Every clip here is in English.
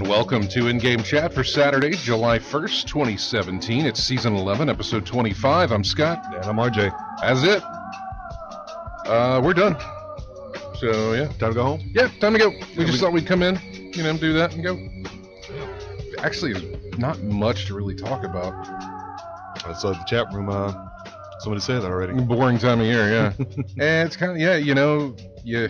Welcome to In-Game Chat for Saturday, July 1st, 2017. It's Season 11, Episode 25. I'm Scott. And I'm RJ. That's it. We're done. So, yeah. Time to go home? Yeah, time to go. We just thought we'd come in, do that and go. Actually, there's not much to really talk about. I saw the chat room, somebody said that already. Boring time of year, yeah. And it's kind of, you...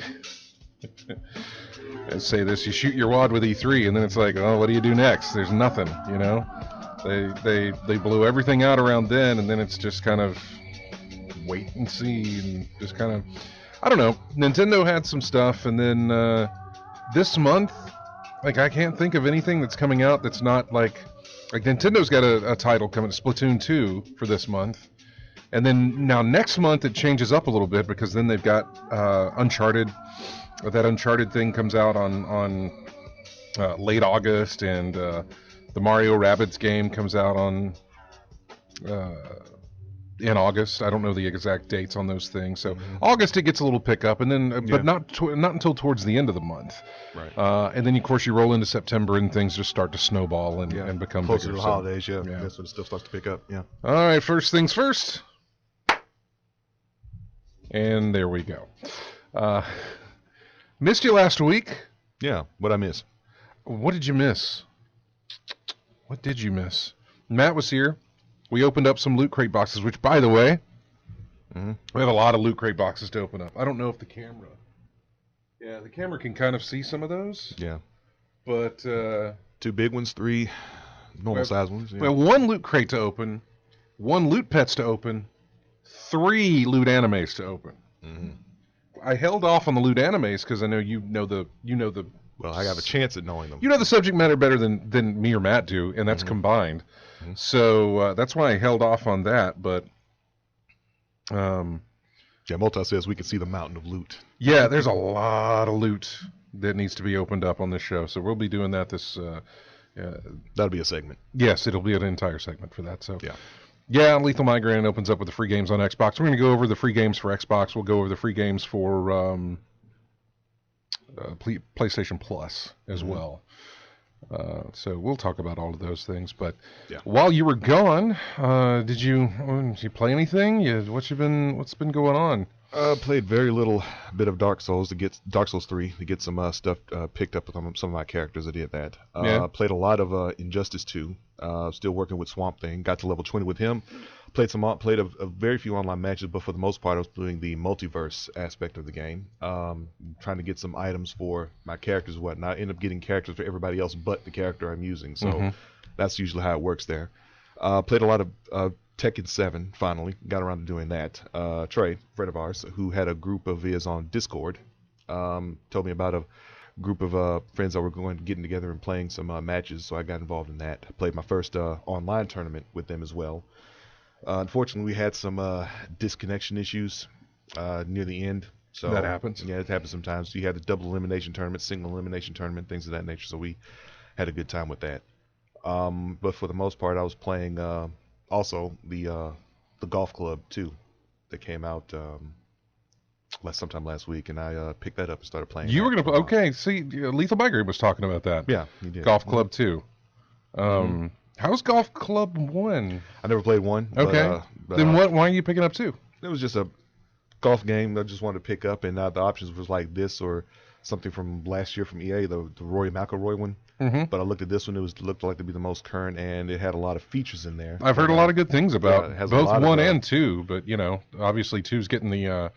I say this, you shoot your wad with E3, and then it's like, oh, what do you do next? There's nothing, They blew everything out around then, and then it's just kind of wait and see, and just kind of, I don't know. Nintendo had some stuff, and then this month, I can't think of anything that's coming out that's not like Nintendo's got a title coming, Splatoon 2 for this month. And then now next month it changes up a little bit because then they've got Uncharted. That Uncharted thing comes out on late August, and the Mario Rabbids game comes out in August. I don't know the exact dates on those things. So August it gets a little pickup, and then but not until towards the end of the month. Right. And then of course you roll into September and things just start to snowball and become closer bigger. to the holidays. Yeah, that's when it still starts to pick up. Yeah. All right, first things first. And there we go. Missed you last week. Yeah, what'd I miss? What did you miss? What did you miss? Matt was here. We opened up some Loot Crate boxes, which, by the way, we have a lot of Loot Crate boxes to open up. I don't know if the camera... Yeah, the camera can kind of see some of those. Yeah. But... 2 big ones, 3 normal-sized ones. Yeah. Well, 1 Loot Crate to open, 1 Loot Pets to open, 3 Loot Animes to open. Mm-hmm. I held off on the Loot Animes because I know you know the. Well, I have a chance at knowing them. You know the subject matter better than me or Matt do, and that's combined. Mm-hmm. So that's why I held off on that. But Multi says we can see the mountain of loot. Yeah, there's a lot of loot that needs to be opened up on this show. So we'll be doing that this. That'll be a segment. Yes, it'll be an entire segment for that. So yeah. Yeah, Lethal Migraine opens up with the free games on Xbox. We're going to go over the free games for Xbox. We'll go over the free games for PlayStation Plus as well. So we'll talk about all of those things. But while you were gone, did you play anything? What's been going on? Played very little bit of Dark Souls 3 to get some stuff picked up with some of my characters. I did that. Played a lot of Injustice 2. Still working with Swamp Thing. Got to level 20 with him. Played a very few online matches, but for the most part, I was doing the multiverse aspect of the game. Trying to get some items for my characters and whatnot. I end up getting characters for everybody else but the character I'm using. So that's usually how it works there. Played a lot of Tekken 7, finally. Got around to doing that. Trey, a friend of ours, who had a group of his on Discord, told me about a group of friends that were getting together and playing some matches, so I got involved in that. I played my first online tournament with them as well. Unfortunately, we had some disconnection issues near the end. So that happens? Yeah, it happens sometimes. You had a double elimination tournament, single elimination tournament, things of that nature, so we had a good time with that. But for the most part, I was playing also the Golf Club 2 that came out sometime last week, and I picked that up and started playing. You were going to play? Okay, see, Lethal Migraine was talking about that. Yeah, he did. Golf Club 2. How's Golf Club 1? I never played 1. Okay. Then why are you picking up 2? It was just a golf game I just wanted to pick up, and the options was like this or something from last year from EA, the Rory McIlroy one. Mm-hmm. But I looked at this one; looked like to be the most current, and it had a lot of features in there. I've heard a lot of good things about both 1 and 2, but obviously 2's getting the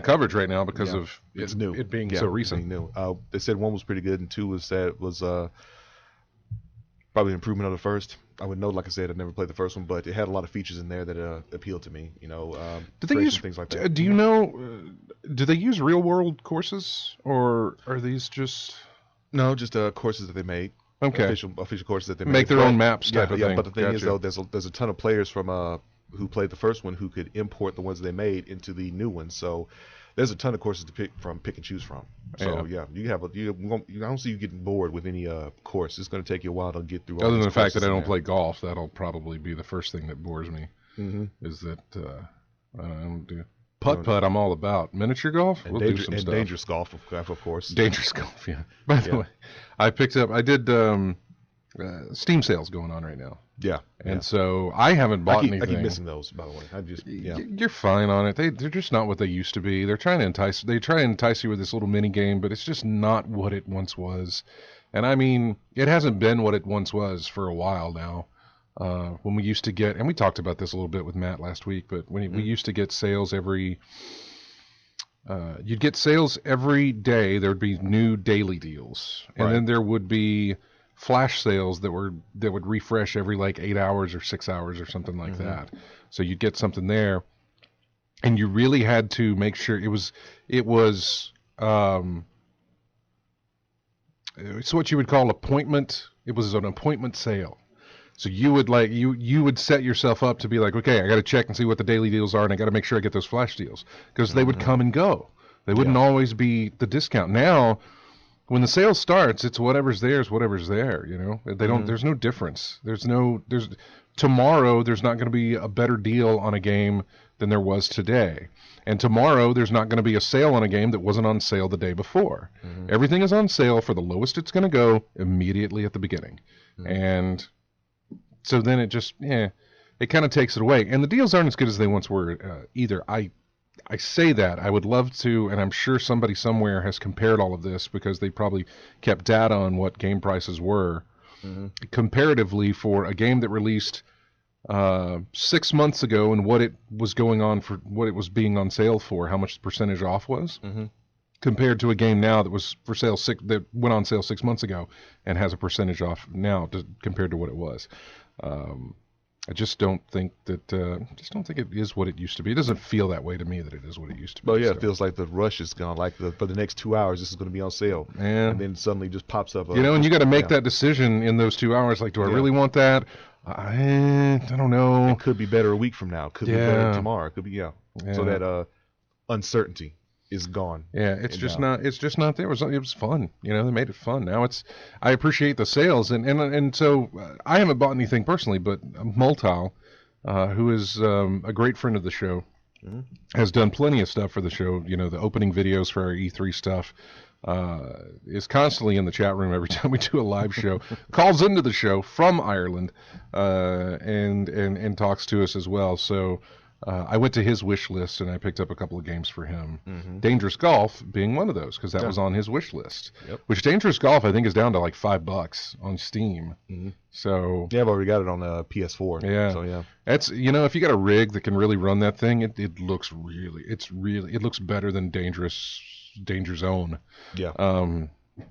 coverage right now because of it's new. It being so recent. Being new. They said 1 was pretty good, and 2 was probably an improvement of the first. I would know, like I said, I've never played the first one, but it had a lot of features in there that appealed to me. Do they use things like that? Do you know? Do they use real world courses, or are these just? No, just courses that they made. Okay. Official courses that they make their own maps type of thing. But the thing is, though, there's a ton of players from who played the first one who could import the ones they made into the new ones. So there's a ton of courses to pick and choose from. So you have I don't see you getting bored with any course. It's going to take you a while to get through. Other than the fact that I don't play golf, that'll probably be the first thing that bores me. Mm-hmm. Is that I don't do putt. I'm all about miniature golf. We'll do some stuff. Dangerous golf, of course. Dangerous golf, yeah. By the way, I did Steam sales going on right now. Yeah. And so I haven't bought anything. I keep missing those, by the way. You're fine on it. They're just not what they used to be. They try and entice you with this little mini game, but it's just not what it once was. And I mean, it hasn't been what it once was for a while now. When we used to get, and we talked about this a little bit with Matt last week, but when we used to get sales you'd get sales every day. There would be new daily deals, and then there would be flash sales that would refresh every like 8 hours or 6 hours or something like that. So you'd get something there, and you really had to make sure it was it's what you would call appointment. It was an appointment sale. So you would you would set yourself up to be like, okay, I got to check and see what the daily deals are, and I got to make sure I get those flash deals because they would come and go. They wouldn't always be the discount. Now, when the sale starts, it's whatever's there is whatever's there. They don't. There's no difference. Tomorrow there's not going to be a better deal on a game than there was today, and tomorrow there's not going to be a sale on a game that wasn't on sale the day before. Everything is on sale for the lowest it's going to go immediately at the beginning, and so then it just it kind of takes it away, and the deals aren't as good as they once were either. I say that I would love to, and I'm sure somebody somewhere has compared all of this because they probably kept data on what game prices were comparatively for a game that released 6 months ago and what it was going on for, what it was being on sale for, how much the percentage off was, compared to a game now that was for sale that went on sale 6 months ago and has a percentage off now compared to what it was. I just don't think that. It is what it used to be. It doesn't feel that way to me that it is what it used to be. Well, it feels like the rush is gone. Like for the next 2 hours, this is going to be on sale, and then suddenly just pops up. And you got to make that decision in those 2 hours. Like, do I really want that? I don't know. It could be better a week from now. Could be better tomorrow. Could be So that uncertainty is gone. Yeah, it's just not there. It was fun. They made it fun. Now I appreciate the sales, and so I haven't bought anything personally, but Multal, who is a great friend of the show, has done plenty of stuff for the show. The opening videos for our E3 stuff. Is constantly in the chat room every time we do a live show. Calls into the show from Ireland, and talks to us as well. So. I went to his wish list and I picked up a couple of games for him. Dangerous Golf being one of those because that was on his wish list. Which Dangerous Golf I think is down to like $5 on Steam. So I've already got it on the PS4. Yeah. So that's if you got a rig that can really run that thing, it looks it looks better than Danger Zone. Yeah.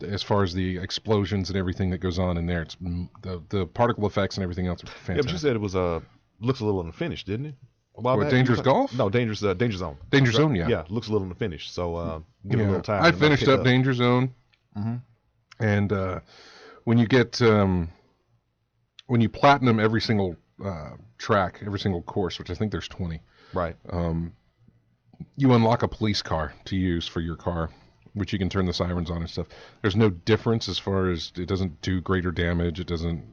As far as the explosions and everything that goes on in there, it's the particle effects and everything else are fantastic. Yeah, but you said it was looks a little unfinished, didn't it? Dangerous Golf? No, Danger Zone. Danger Zone, yeah. Yeah, looks a little unfinished. So give it a little time. I finished up Danger Zone, and when you get when you platinum every single track, every single course, which I think there's 20, right? You unlock a police car to use for your car, which you can turn the sirens on and stuff. There's no difference as far as it doesn't do greater damage. It doesn't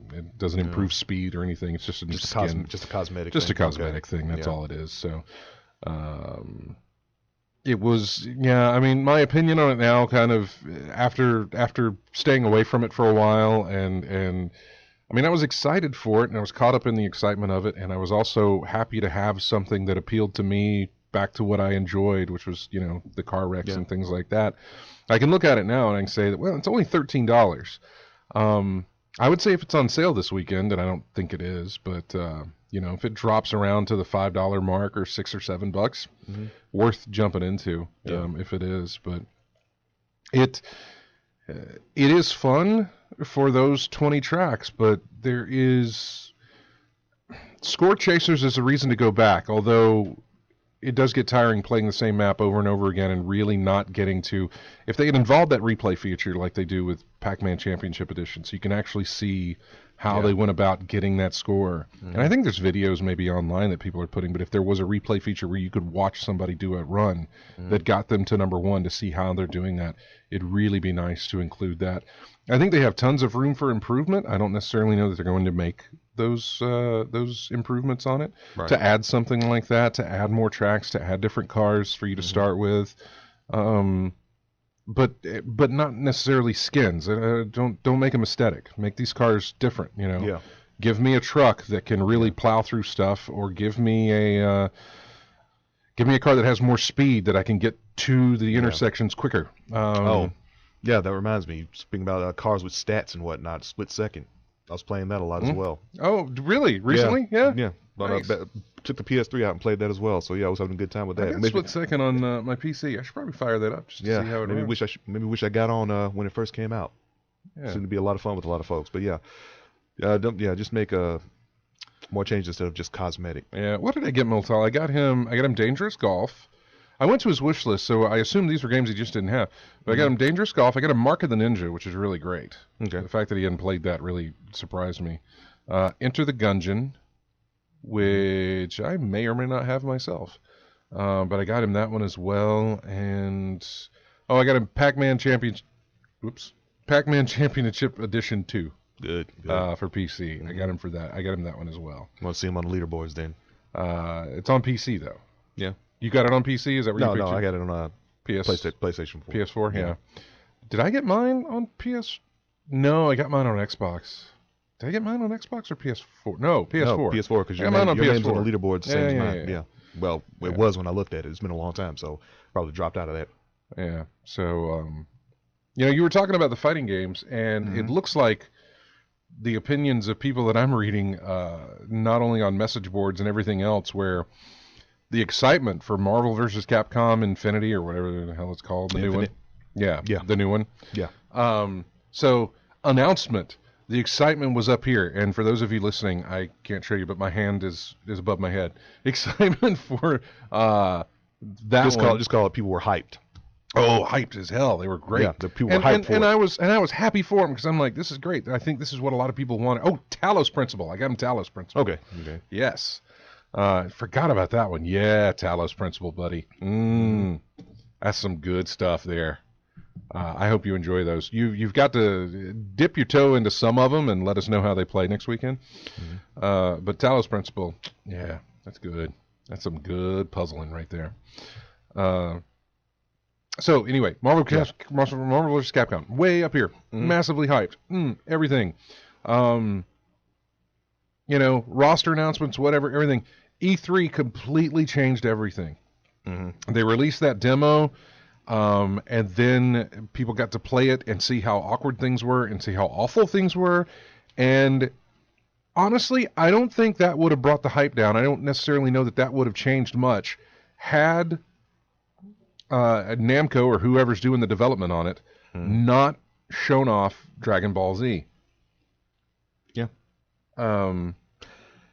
improve speed or anything. It's just a skin. Just a cosmetic. Just a cosmetic thing. That's all it is. So, it was. Yeah, I mean, my opinion on it now, kind of after staying away from it for a while, and I mean, I was excited for it, and I was caught up in the excitement of it, and I was also happy to have something that appealed to me back to what I enjoyed, which was, the car wrecks and things like that. I can look at it now and I can say that, well, it's only $13. I would say if it's on sale this weekend, and I don't think it is, but if it drops around to the $5 mark or $6 or $7, worth jumping into if it is. But it is fun for those 20 tracks, but there is Score Chasers is a reason to go back, although it does get tiring playing the same map over and over again and really not getting to... If they had involved that replay feature like they do with Pac-Man Championship Edition, so you can actually see how they went about getting that score. And I think there's videos maybe online that people are putting, but if there was a replay feature where you could watch somebody do a run that got them to number 1 to see how they're doing that, it'd really be nice to include that. I think they have tons of room for improvement. I don't necessarily know that they're going to make those improvements on it. Right. To add something like that, to add more tracks, to add different cars for you to start with, but not necessarily skins. Don't make them aesthetic. Make these cars different. Give me a truck that can really plow through stuff, or give me a car that has more speed that I can get to the intersections quicker. Yeah, that reminds me. Speaking about cars with stats and whatnot, split second. I was playing that a lot as well. Oh, really? Recently? Yeah. But Nice. Took the PS3 out and played that as well. So yeah, I was having a good time with that. I got split second on my PC. I should probably fire that up just to see how it runs. Maybe wish I got on when it first came out. Yeah. Seemed to be a lot of fun with a lot of folks. But just make more changes instead of just cosmetic. Yeah. What did I get Miltal? I got him Dangerous Golf. I went to his wish list, so I assumed these were games he just didn't have. But I got him Dangerous Golf. I got him Mark of the Ninja, which is really great. Okay. The fact that he hadn't played that really surprised me. Enter the Gungeon, which I may or may not have myself. But I got him that one as well. And I got him Pac-Man Championship Edition 2. Good. For PC. I got him for that. I got him that one as well. Want to see him on the leaderboards then? It's on PC though. Yeah. You got it on PC? Is that where you picked it? No, I got it on PlayStation 4. PS4, yeah. Did I get mine on PS? No, I got mine on Xbox. Did I get mine on Xbox or PS4? No, PS4. No, PS4, because your name's on the leaderboard the same as mine. Yeah. Well, it was when I looked at it. It's been a long time, so probably dropped out of that. Yeah. So, you were talking about the fighting games, and it looks like the opinions of people that I'm reading, not only on message boards and everything else, where the excitement for Marvel vs. Capcom Infinity, or whatever the hell it's called, the new one. Yeah, the new one. Yeah. So, announcement. The excitement was up here, and for those of you listening, I can't show you, but my hand is above my head. Excitement for that one. Just call it people were hyped. Oh, hyped as hell. They were great. Yeah, the people were hyped for it. And I was happy for them, because I'm like, this is great. I think this is what a lot of people want. Oh, Talos Principle. I got him Talos Principle. Okay. Yes. Forgot about that one. Yeah, Talos Principle, buddy. That's some good stuff there. I hope you enjoy those. You've got to dip your toe into some of them and let us know how they play next weekend. But Talos Principle, yeah, that's good. That's some good puzzling right there. So anyway, Marvel vs. Capcom, way up here, massively hyped. Everything. Roster announcements, whatever, everything. E3 completely changed everything. They released that demo. And then people got to play it and see how awkward things were and see how awful things were. And honestly, I don't think that would have brought the hype down. I don't necessarily know that would have changed much had Namco or whoever's doing the development on it not shown off Dragon Ball Z. Yeah.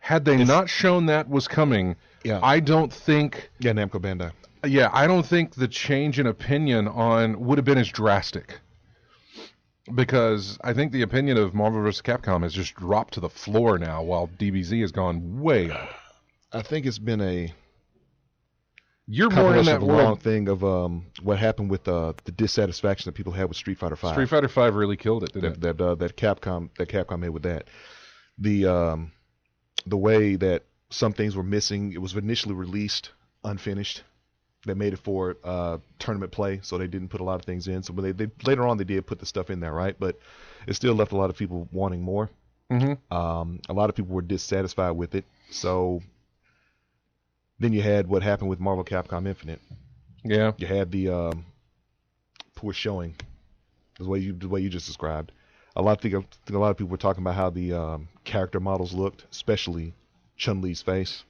Had they not shown that was coming, I don't think... Yeah, Namco Bandai. Yeah, I don't think the change in opinion would have been as drastic. Because I think the opinion of Marvel vs. Capcom has just dropped to the floor now, while DBZ has gone way up. I think it's been You're more in that long thing of what happened with the dissatisfaction that people had with Street Fighter V. Street Fighter V really killed it, didn't it? That Capcom made with that. The way that some things were missing, it was initially released unfinished. That made it for tournament play, so they didn't put a lot of things in. So they later on they did put the stuff in there, right? But it still left a lot of people wanting more. A lot of people were dissatisfied with it. So Then you had what happened with Marvel Capcom Infinite. Yeah. You had the poor showing, the way you just described. I think a lot of people were talking about how the character models looked, especially Chun-Li's face.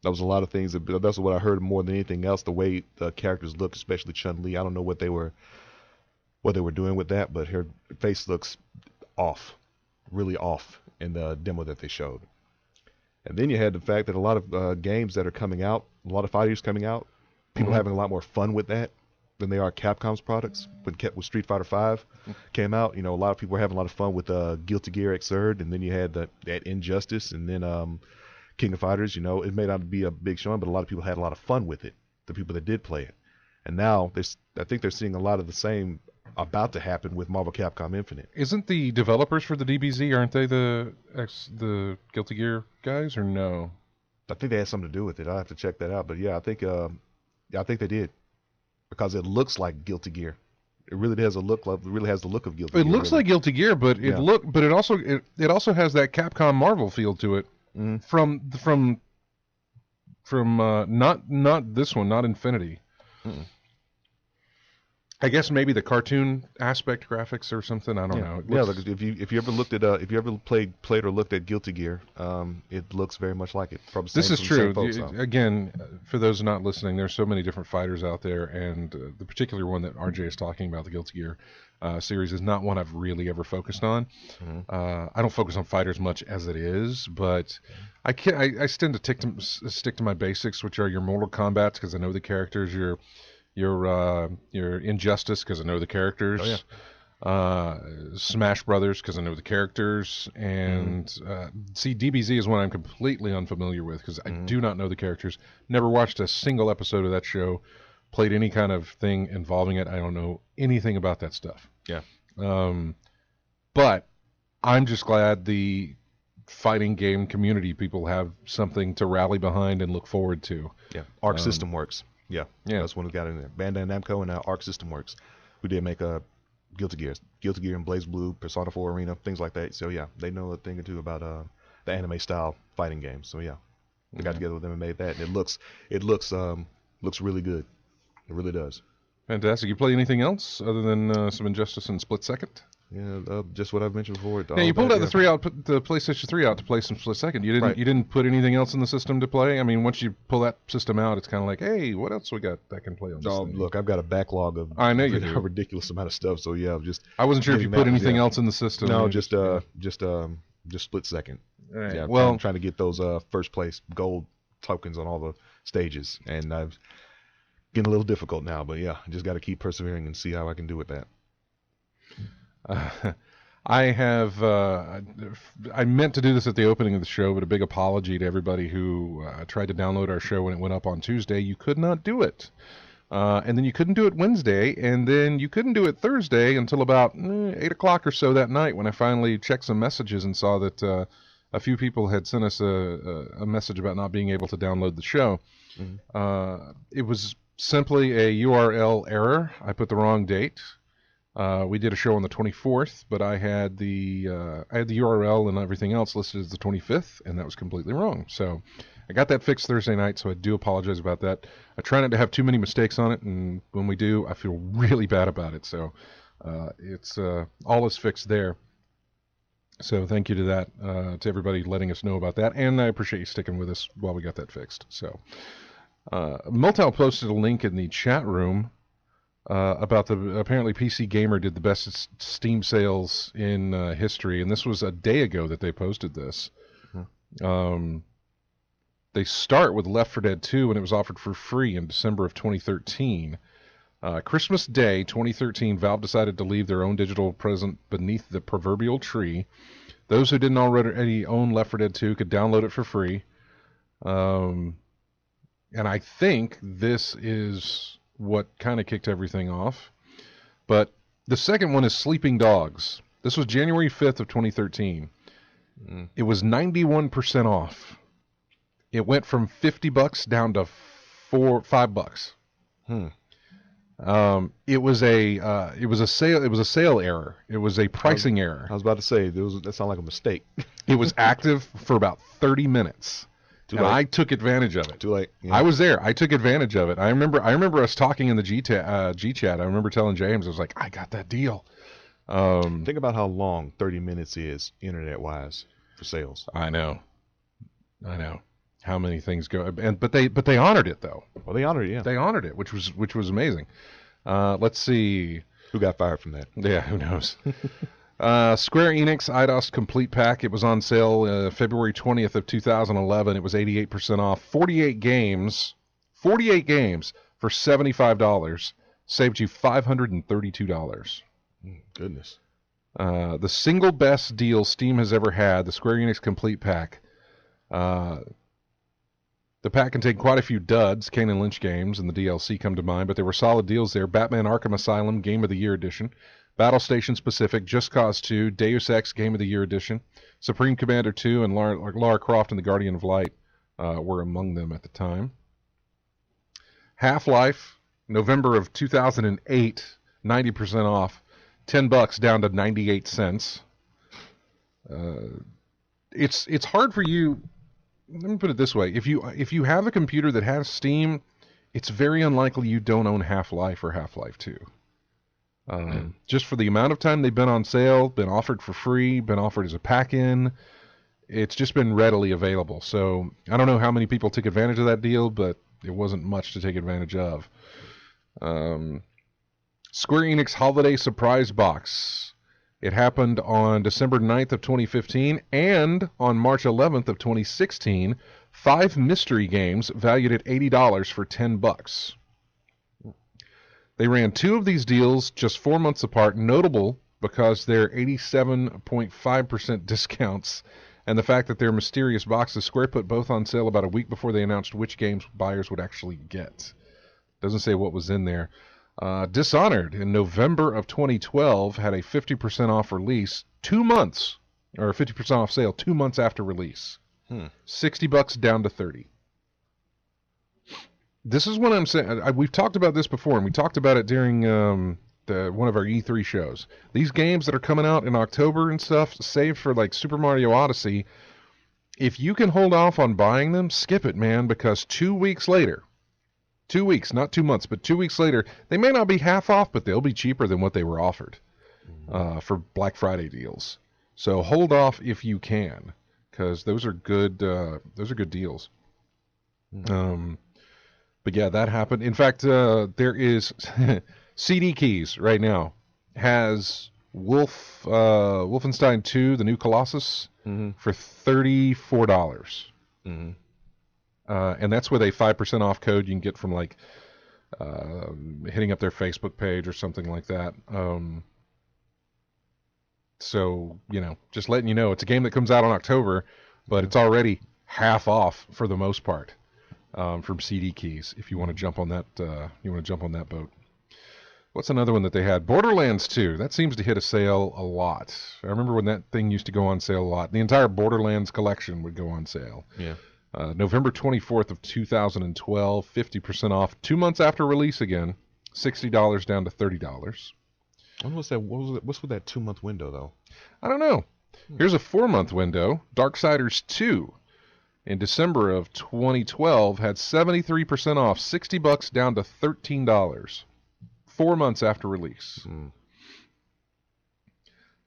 That was a lot of things. That's what I heard more than anything else. The way the characters looked, especially Chun-Li. I don't know what they were doing with that, but her face looks off, really off in the demo that they showed. And then you had the fact that a lot of games that are coming out, a lot of fighters coming out, people having a lot more fun with that than they are Capcom's products. When Street Fighter V came out, a lot of people were having a lot of fun with Guilty Gear Xrd, and then you had that Injustice, and then King of Fighters. It may not be a big showing, but a lot of people had a lot of fun with it, the people that did play it. And now I think they're seeing a lot of the same about to happen with Marvel Capcom Infinite. Isn't the developers for the DBZ, aren't they the Guilty Gear guys, or no? I think they had something to do with it. I'll have to check that out. But yeah, I think they did, because it looks like Guilty Gear. It really has the look of Guilty Gear. It looks like Guilty Gear, but it also has that Capcom Marvel feel to it. From not this one, not Infinity. Mm-mm. I guess maybe the cartoon aspect graphics or something. I don't know. Yeah, if you ever looked at if you ever played or looked at Guilty Gear, it looks very much like it. This is true. Again, for those not listening, there's so many different fighters out there, and the particular one that RJ is talking about, the Guilty Gear series, is not one I've really ever focused on. I don't focus on fighters much as it is, but I tend to stick to my basics, which are your Mortal Kombats, because I know the characters. Your Injustice, because I know the characters. Oh, yeah. Smash Brothers, because I know the characters. And see, DBZ is one I'm completely unfamiliar with, because I do not know the characters. Never watched a single episode of that show. Played any kind of thing involving it. I don't know anything about that stuff. Yeah. But I'm just glad the fighting game community people have something to rally behind and look forward to. Yeah. Arc System Works. Yeah, that's one we got in there. Bandai Namco and now Arc System Works. We did make Guilty Gear and BlazBlue, Persona 4 Arena, things like that. So yeah, they know a thing or two about the anime style fighting games. So yeah, we got together with them and made that, and it looks really good. It really does. Fantastic. You play anything else other than some Injustice and Split Second? Yeah, just what I've mentioned before. Yeah, you pulled out the PlayStation 3 out to play some Split Second. You didn't put anything else in the system to play? I mean, once you pull that system out, it's kind of like, hey, what else we got that can play on this thing? Look, I've got a backlog of I know you do. A ridiculous amount of stuff, so yeah, I wasn't sure if you put anything else in the system. No, just Split Second. Right. Yeah, well, I'm trying to get those first place gold tokens on all the stages, and I've getting a little difficult now, but yeah, I just got to keep persevering and see how I can do with that. I meant to do this at the opening of the show, but a big apology to everybody who tried to download our show when it went up on Tuesday. You could not do it. And then you couldn't do it Wednesday, and then you couldn't do it Thursday until about 8 o'clock or so that night, when I finally checked some messages and saw that a few people had sent us a message about not being able to download the show. It was simply a URL error. I put the wrong date. We did a show on the 24th, but I had the URL and everything else listed as the 25th, and that was completely wrong. So I got that fixed Thursday night, so I do apologize about that. I try not to have too many mistakes on it, and when we do, I feel really bad about it. So it's all is fixed there. So thank you to that, to everybody letting us know about that, and I appreciate you sticking with us while we got that fixed. So Multal posted a link in the chat room about apparently PC Gamer did the best Steam sales in history, and this was a day ago that they posted this. They start with Left 4 Dead 2, and it was offered for free in December of 2013. Christmas Day 2013, Valve decided to leave their own digital present beneath the proverbial tree. Those who didn't already own Left 4 Dead 2 could download it for free. And I think this is what kind of kicked everything off. But the second one is Sleeping Dogs. This was January 5th of 2013. It was 91% off. It went from $50 down to $5. It was a sale error. It was a pricing error. I was about to say that sounded like a mistake. It was active for about 30 minutes. And I took advantage of it. Too late. Yeah. I was there. I took advantage of it. I remember us talking in the G chat. I remember telling James, I was like, I got that deal. Think about how long 30 minutes is internet-wise for sales. I know. How many things go, but they honored it though. Well, they honored it, yeah. They honored it, which was amazing. Let's see. Who got fired from that? Yeah, who knows. Square Enix Eidos Complete Pack. It was on sale February 20th of 2011. It was 88% off. 48 games for $75. Saved you $532. Goodness. The single best deal Steam has ever had, the Square Enix Complete Pack. The pack contained quite a few duds. Kane and Lynch games and the DLC come to mind, but there were solid deals there. Batman Arkham Asylum Game of the Year Edition. Battle Station Specific, Just Cause 2, Deus Ex Game of the Year Edition, Supreme Commander 2, and Lara Croft and the Guardian of Light were among them at the time. Half-Life, November of 2008, 90% off, $10 down to 98 cents. It's hard for you. Let me put it this way: if you have a computer that has Steam, it's very unlikely you don't own Half-Life or Half-Life 2. Just for the amount of time they've been on sale, been offered for free, been offered as a pack-in, it's just been readily available. So I don't know how many people took advantage of that deal, but it wasn't much to take advantage of. Square Enix Holiday Surprise Box. It happened on December 9th of 2015 and on March 11th of 2016. 5 mystery games valued at $80 for $10. They ran 2 of these deals just 4 months apart, notable because they're 87.5% discounts, and the fact that they're mysterious boxes. Square put both on sale about a week before they announced which games buyers would actually get. Doesn't say what was in there. Dishonored in November of 2012 had a 50% off release 2 months, or 50% off sale 2 months after release. $60 down to $30. This is what I'm saying. We've talked about this before, and we talked about it during one of our E3 shows. These games that are coming out in October and stuff, save for like Super Mario Odyssey, if you can hold off on buying them, skip it, man, because 2 weeks later, 2 weeks, not 2 months, but 2 weeks later, they may not be half off, but they'll be cheaper than what they were offered for Black Friday deals. So hold off if you can, because those are good deals. But yeah, that happened. In fact, there is CD Keys right now has Wolfenstein 2, the new Colossus, for $34. And that's with a 5% off code you can get from like hitting up their Facebook page or something like that. So, just letting you know, it's a game that comes out in October, but it's already half off for the most part. From CD Keys, if you want to jump on that, boat. What's another one that they had? Borderlands 2. That seems to hit a sale a lot. I remember when that thing used to go on sale a lot. The entire Borderlands collection would go on sale. Yeah. November 24th of 2012, 50% off. 2 months after release again, $60 down to $30. What's with that 2 month window though? I don't know. Here's a 4 month window. Darksiders 2. In December of 2012, had 73% off, $60 down to $13, 4 months after release.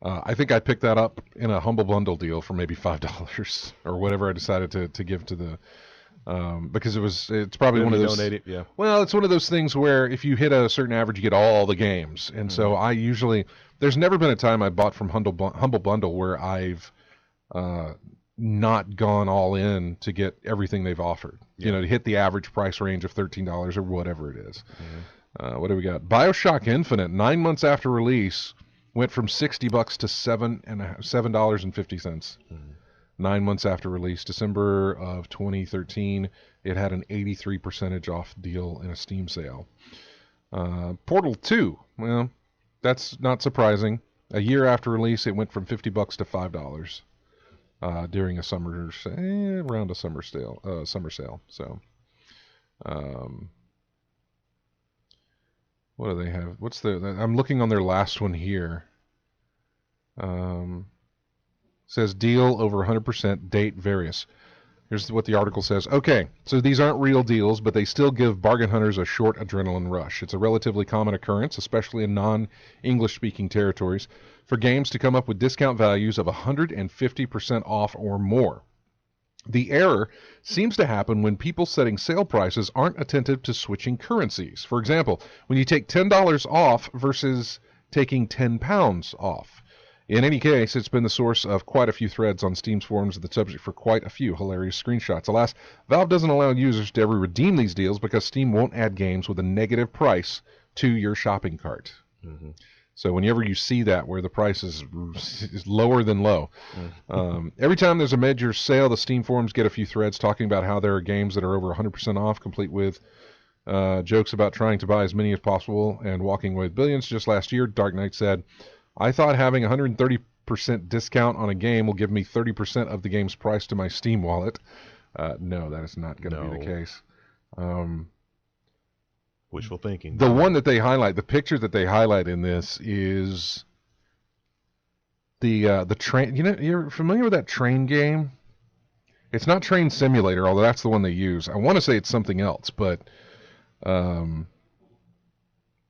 I think I picked that up in a Humble Bundle deal for maybe $5 or whatever I decided to give to the, because it's probably one of those. Donate it, yeah. Well, it's one of those things where if you hit a certain average, you get all the games, and so I usually, there's never been a time I bought from Humble Bundle where I've not gone all in to get everything they've offered. To hit the average price range of $13 or whatever it is. What do we got? BioShock Infinite, 9 months after release, went from $60 to $7.50. 9 months after release, December of 2013, it had an 83% off deal in a Steam sale. Portal 2, well, that's not surprising. A year after release, it went from $50 to $5. During a summer sale. So, what do they have? I'm looking on their last one here. Says deal over 100%, date various. Here's what the article says. Okay, so these aren't real deals, but they still give bargain hunters a short adrenaline rush. It's a relatively common occurrence, especially in non-English speaking territories, for games to come up with discount values of 150% off or more. The error seems to happen when people setting sale prices aren't attentive to switching currencies. For example, when you take $10 off versus taking £10 off. In any case, it's been the source of quite a few threads on Steam's forums and the subject for quite a few hilarious screenshots. Alas, Valve doesn't allow users to ever redeem these deals because Steam won't add games with a negative price to your shopping cart. Mm-hmm. So whenever you see that where the price is lower than low, every time there's a major sale, the Steam forums get a few threads talking about how there are games that are over 100% off, complete with jokes about trying to buy as many as possible and walking away with billions. Just last year, Dark Knight said, I thought having 130% discount on a game will give me 30% of the game's price to my Steam wallet. No, that is not going to be the case. Wishful thinking. The one that they highlight, the picture that they highlight in this is the train. You know, you're familiar with that train game? It's not Train Simulator, although that's the one they use. I want to say it's something else, but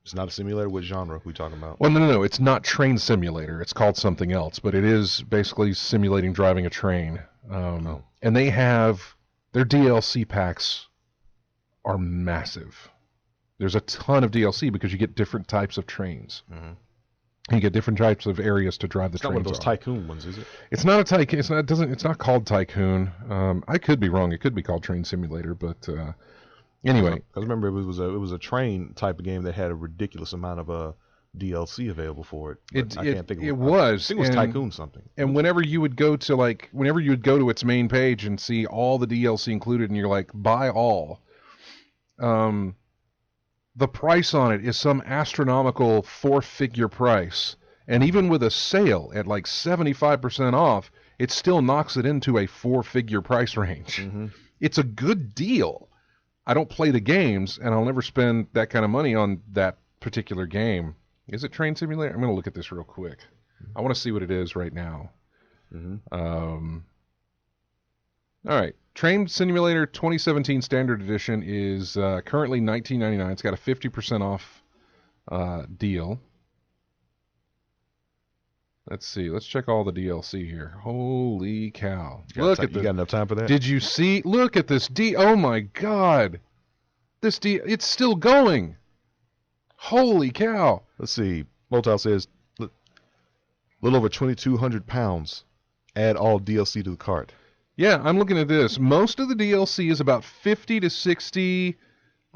it's not a simulator. What genre are we talking about? Well, no. It's not Train Simulator. It's called something else, but it is basically simulating driving a train. And they have their DLC packs are massive. There's a ton of DLC because you get different types of trains. Mm-hmm. You get different types of areas to drive the trains. It's not one of those Tycoon ones, is it? It's not a Tycoon. It's not called Tycoon. I could be wrong. It could be called Train Simulator, but anyway. I remember it was a train type of game that had a ridiculous amount of DLC available for it. I can't think of it. Was. I think it was Tycoon something. And whenever you would go to its main page and see all the DLC included, and you're like, buy all. The price on it is some astronomical 4-figure price. And even with a sale at like 75% off, it still knocks it into a 4-figure price range. Mm-hmm. It's a good deal. I don't play the games, and I'll never spend that kind of money on that particular game. Is it Train Simulator? I'm going to look at this real quick. I want to see what it is right now. Mm-hmm. All right. Train Simulator 2017 Standard Edition is currently $19.99. It's got a 50% off deal. Let's see. Let's check all the DLC here. Holy cow. Look at this. You got enough time for that? Did you see? Look at this Oh my God. It's still going. Holy cow. Let's see. Motel says a little over 2,200 pounds. Add all DLC to the cart. Yeah, I'm looking at this. Most of the DLC is about 50 to 60.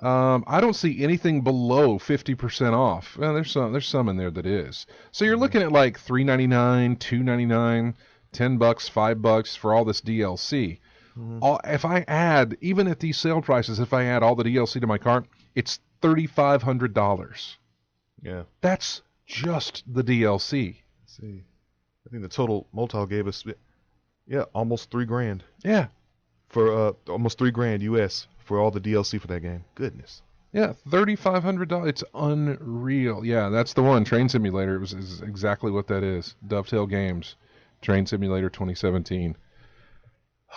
I don't see anything below 50% off. Well, there's some in there that is. So you're looking at like $3.99, $2.99, $10, $5 for all this DLC. Mm-hmm. If I add, even at these sale prices, if I add all the DLC to my cart, it's $3,500. Yeah. That's just the DLC. Let's see. I think the total Motel gave us, almost $3,000. Yeah. For almost $3,000 US for all the DLC for that game. Goodness. Yeah, $3,500. It's unreal. Yeah, that's the one. Train Simulator is exactly what that is. Dovetail Games, Train Simulator 2017.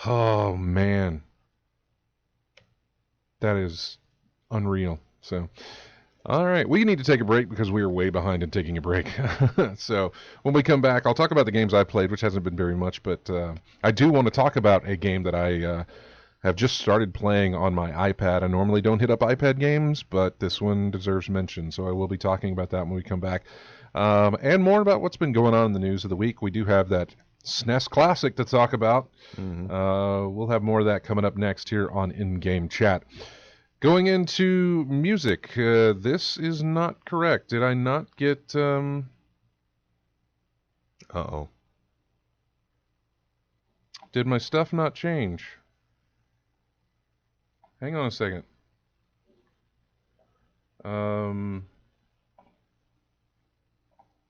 Oh man, that is unreal. So, all right, we need to take a break because we are way behind in taking a break. So when we come back, I'll talk about the games I played, which hasn't been very much, but I do want to talk about a game that I have just started playing on my iPad. I normally don't hit up iPad games, but this one deserves mention, so I will be talking about that when we come back. And more about what's been going on in the news of the week. We do have that SNES Classic to talk about. Mm-hmm. We'll have more of that coming up next here on In-Game Chat. Going into music, this is not correct. Did I not get... Uh-oh. Did my stuff not change? Hang on a second.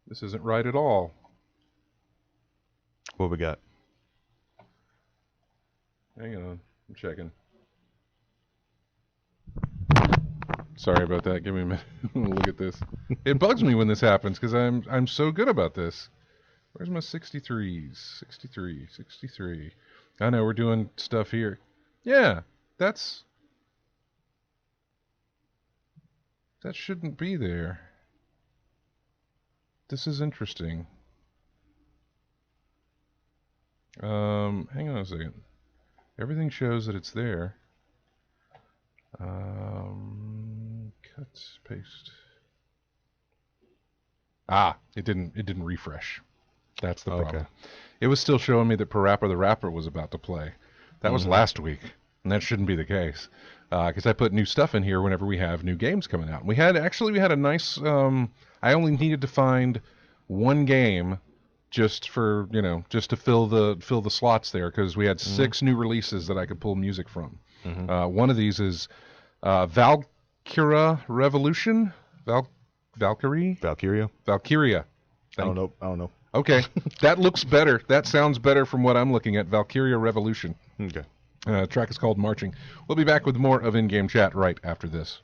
This isn't right at all. What we got? Hang on. I'm checking. Sorry about that. Give me a minute. Look at this. It bugs me when this happens because I'm so good about this. Where's my 63s? 63. I know we're doing stuff here. Yeah, that shouldn't be there. This is interesting. Hang on a second. Everything shows that it's there. Cut, paste. It didn't refresh. That's the problem. Okay. It was still showing me that Parappa the Rapper was about to play. That was last week, and that shouldn't be the case. Because I put new stuff in here whenever we have new games coming out. We had a nice. I only needed to find one game, just for just to fill the slots there, because we had 6 new releases that I could pull music from. One of these is Valkyria Revolution. Valkyria. I don't know. Okay, that looks better. That sounds better from what I'm looking at. Valkyria Revolution. Okay. Track is called Marching. We'll be back with more of In-Game Chat right after this.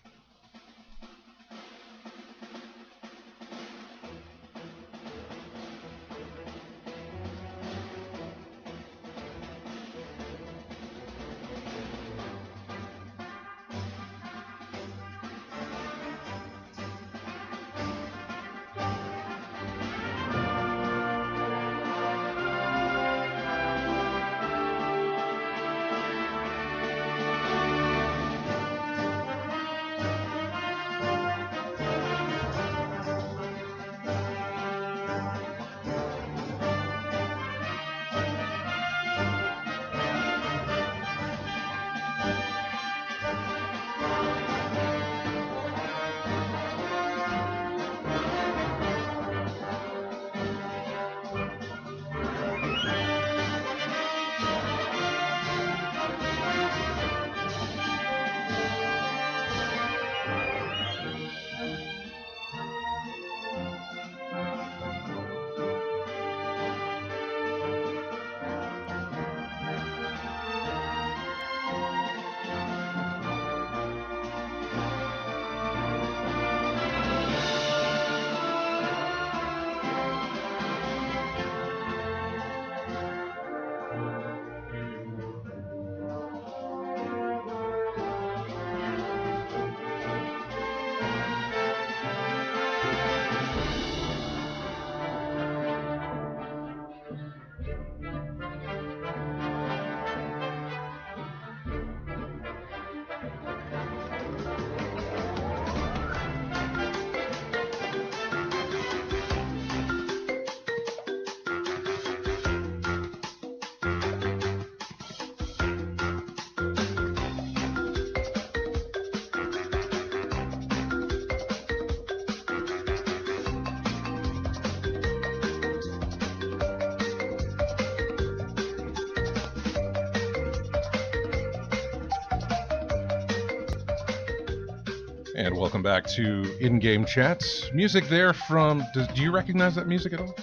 And welcome back to In-Game Chats. Music there from... Do you recognize that music at all?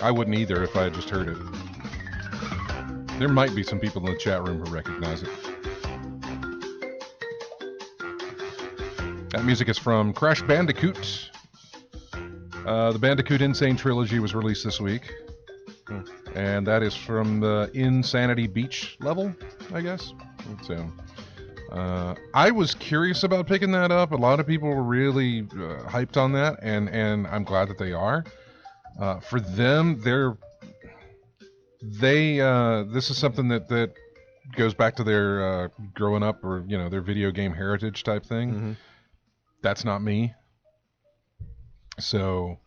I wouldn't either if I had just heard it. There might be some people in the chat room who recognize it. That music is from Crash Bandicoot. The Bandicoot Insane Trilogy was released this week. And that is from the Insanity Beach level, I guess. So, I was curious about picking that up. A lot of people were really hyped on that, and I'm glad that they are. For them, this is something that goes back to their growing up or their video game heritage type thing. Mm-hmm. That's not me. So,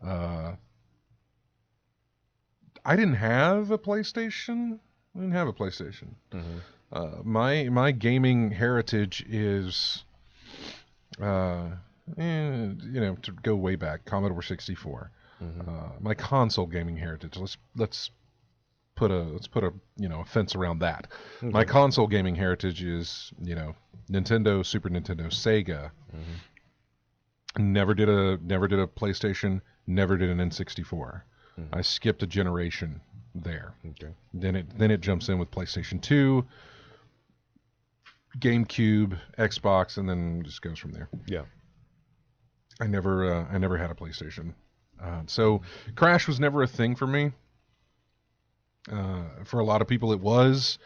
I didn't have a PlayStation. Mm-hmm. My gaming heritage is, to go way back, Commodore 64. Mm-hmm. My console gaming heritage. Let's put a fence around that. Okay. My console gaming heritage is Nintendo, Super Nintendo, Sega. Mm-hmm. Never did a PlayStation. Never did an N64. Mm-hmm. I skipped a generation there. Okay. Then it jumps in with PlayStation 2, GameCube, Xbox, and then just goes from there. Yeah. I never had a PlayStation. So Crash was never a thing for me. For a lot of people, it was,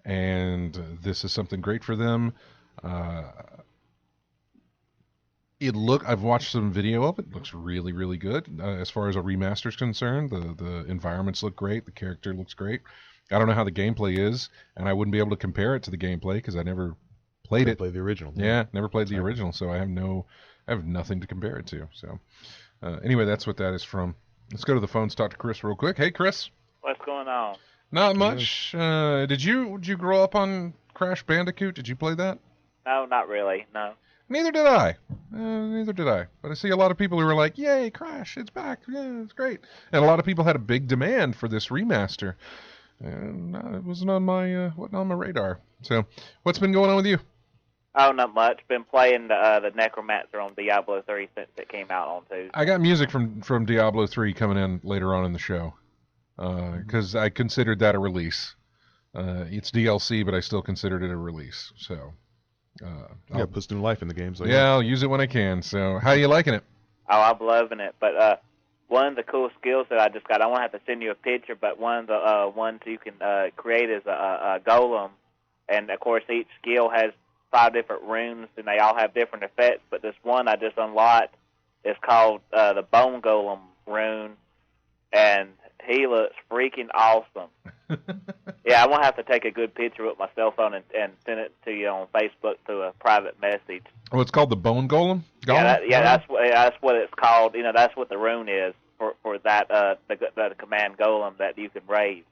and this is something great for them. I've watched some video of it. It looks really, really good. As far as a remaster is concerned, the environments look great. The character looks great. I don't know how the gameplay is, and I wouldn't be able to compare it to the gameplay because I never played it. Played the original. Yeah, never played the original, so I have nothing to compare it to. So, anyway, that's what that is from. Let's go to the phones. Talk to Chris real quick. Hey, Chris. What's going on? Not much. Did you grow up on Crash Bandicoot? Did you play that? No, not really. No. Neither did I. Neither did I. But I see a lot of people who are like, "Yay, Crash! It's back! Yeah, it's great!" And a lot of people had a big demand for this remaster, and it wasn't on my radar. So, what's been going on with you? Oh, not much. Been playing the Necromancer on Diablo 3 since it came out on Tuesday. I got music from Diablo 3 coming in later on in the show, because I considered that a release. It's DLC, but I still considered it a release. So. Put some life in the game. So yeah, I'll use it when I can. So, how are you liking it? Oh, I'm loving it. But one of the cool skills that I just got, I won't have to send you a picture, but one of the ones you can create is a golem. And, of course, each skill has 5 different runes, and they all have different effects. But this one I just unlocked is called the Bone Golem rune, and he looks freaking awesome. Yeah, I'm going to have to take a good picture with my cell phone and send it to you on Facebook through a private message. Oh, it's called the Bone Golem? That's what it's called. You know, that's what the rune is for that the command golem that you can raise.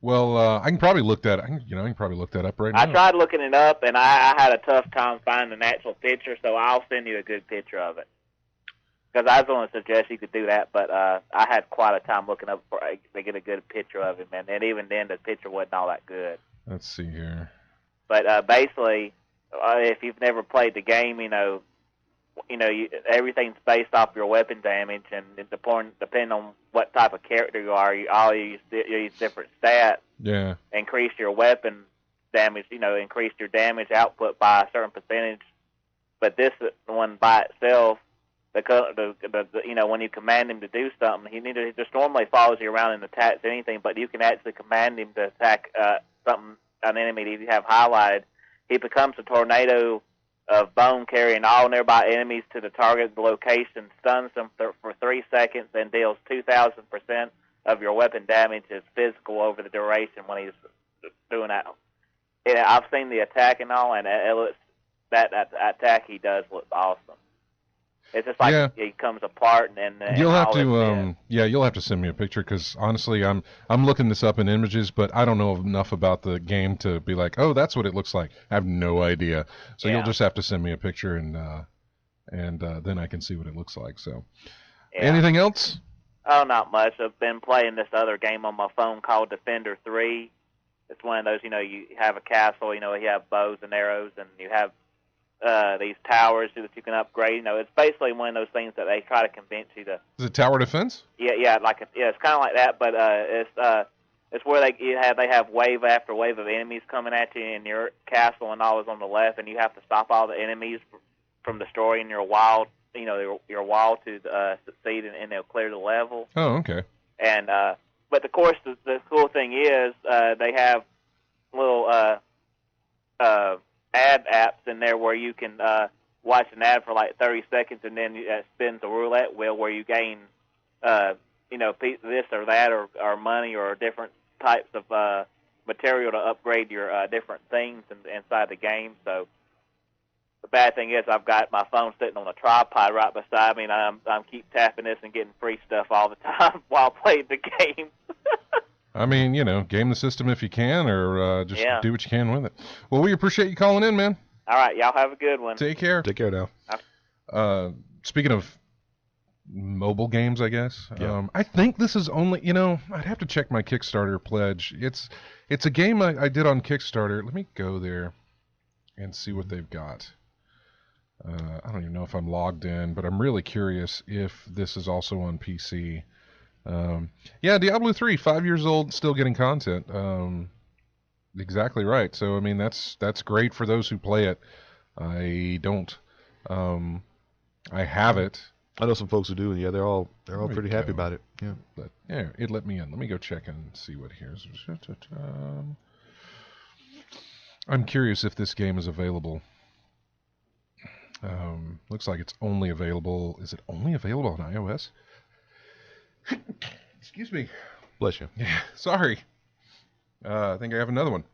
Well, I can probably look that. I can probably look that up right now. I tried looking it up, and I had a tough time finding an actual picture, so I'll send you a good picture of it. Because I was going to suggest you could do that, but I had quite a time looking up to get a good picture of him, and even then the picture wasn't all that good. Let's see here. But basically, if you've never played the game, everything's based off your weapon damage, and depending on what type of character you are, you use different stats. Yeah. Increase your weapon damage, increase your damage output by a certain percentage. But this one by itself, when you command him to do something, he just normally follows you around and attacks anything, but you can actually command him to attack an enemy that you have highlighted. He becomes a tornado of bone, carrying all nearby enemies to the target location, stuns them for 3 seconds, and deals 2,000% of your weapon damage as physical over the duration when he's doing that. And I've seen the attack and all, and it looks, that attack he does looks awesome. It's just like he comes apart, and you'll have to you'll have to send me a picture, because honestly, I'm looking this up in images, but I don't know enough about the game to be like, oh, that's what it looks like. I have no idea. So you'll just have to send me a picture, and then I can see what it looks like. So, anything else? Oh, not much. I've been playing this other game on my phone called Defender 3. It's one of those, you have a castle, you have bows and arrows, and you have these towers that you can upgrade. It's basically one of those things that they try to convince you to. Is it tower defense? Yeah, it's kind of like that, but it's where they have wave after wave of enemies coming at you, and your castle and all is on the left, and you have to stop all the enemies from destroying your wall. Your wall to succeed, and they'll clear the level. Oh, okay. And but of course, the cool thing is they have little ad apps in there where you can watch an ad for like 30 seconds, and then it spins a roulette wheel where you gain, this or that, or money, or different types of material to upgrade your different things inside the game. So the bad thing is I've got my phone sitting on a tripod right beside me, and I'm keep tapping this and getting free stuff all the time while playing the game. I mean, game the system if you can, or just do what you can with it. Well, we appreciate you calling in, man. All right, y'all have a good one. Take care. Take care now. Speaking of mobile games, I guess. Yeah. I think this is only, I'd have to check my Kickstarter pledge. It's a game I did on Kickstarter. Let me go there and see what they've got. I don't even know if I'm logged in, but I'm really curious if this is also on PC. Diablo 3, 5 years old, still getting content. Exactly right. So, I mean, that's great for those who play it. I don't. I have it I know some folks who do, and yeah, they're all pretty happy about it. Yeah. But yeah, it let me in. Let me go check and see what here's. I'm curious if this game is available. Looks like it's only available. Is it only available on iOS? Excuse me. Bless you. Yeah, sorry. I think I have another one.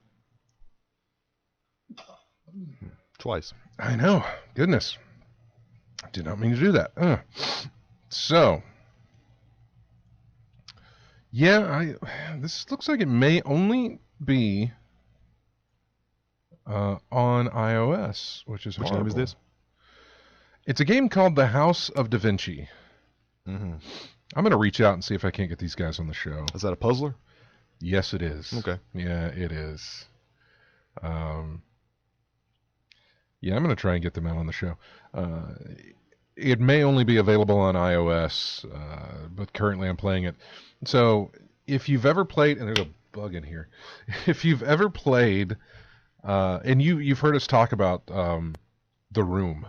Twice. I know. Goodness. Did not mean to do that. So, yeah, this looks like it may only be on iOS, which is horrible. Which game is this? It's a game called The House of Da Vinci. Mm-hmm. I'm going to reach out and see if I can't get these guys on the show. Is that a puzzler? Yes, it is. Okay. Yeah, it is. Yeah, I'm going to try and get them out on the show. It may only be available on iOS, but currently I'm playing it. So if you've ever played, and there's a bug in here, if you've ever played, and you've heard us talk about The Room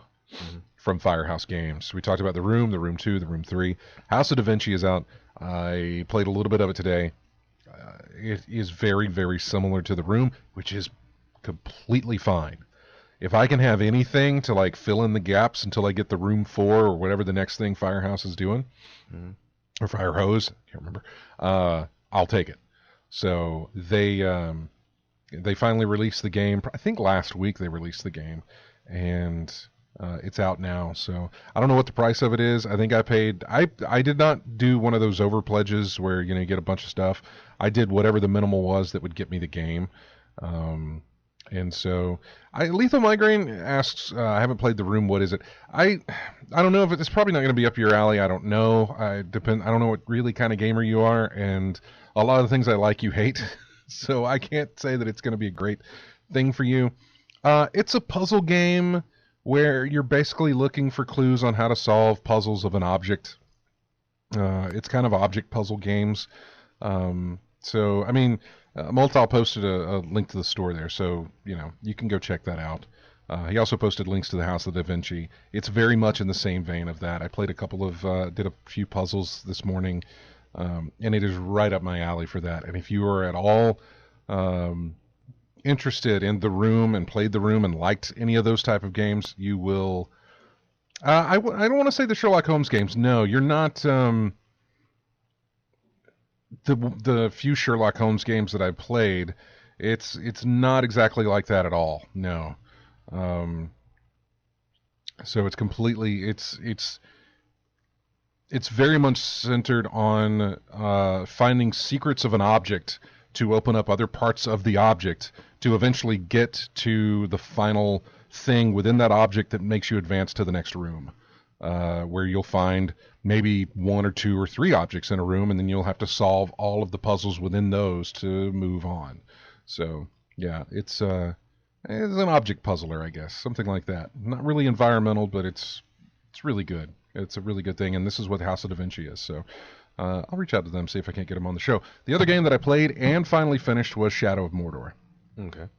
from Firehouse Games. We talked about The Room 2, The Room 3. House of Da Vinci is out. I played a little bit of it today. It is very, very similar to The Room, which is completely fine. If I can have anything to like fill in the gaps until I get the Room 4 or whatever the next thing Firehouse is doing, or Fire Hose, I can't remember, I'll take it. So they finally released the game. I think last week they released the game, and it's out now. So I don't know what the price of it is. I think I paid. I did not do one of those over pledges where you get a bunch of stuff. I did whatever the minimal was that would get me the game. And so, Lethal Migraine asks, I haven't played The Room. What is it? I don't know if it's probably not going to be up your alley. I don't know. I don't know what really kind of gamer you are, and a lot of the things I like you hate. So I can't say that it's going to be a great thing for you. It's a puzzle game where you're basically looking for clues on how to solve puzzles of an object. It's kind of object puzzle games. So, I mean, Multal posted a link to the store there, so, you can go check that out. He also posted links to the House of Da Vinci. It's very much in the same vein of that. I played did a few puzzles this morning, and it is right up my alley for that. And if you are at all interested in The Room and played The Room and liked any of those type of games, you will... I don't want to say the Sherlock Holmes games. No, you're not... The few Sherlock Holmes games that I've played, it's not exactly like that at all. No. So it's completely it's very much centered on finding secrets of an object to open up other parts of the object to eventually get to the final thing within that object that makes you advance to the next room. Where you'll find maybe 1 or 2 or 3 objects in a room, and then you'll have to solve all of the puzzles within those to move on. So, yeah, it's an object puzzler, I guess, something like that. Not really environmental, but it's really good. It's a really good thing, and this is what House of Da Vinci is. So, I'll reach out to them, see if I can't get them on the show. The other game that I played and finally finished was Shadow of Mordor. Okay.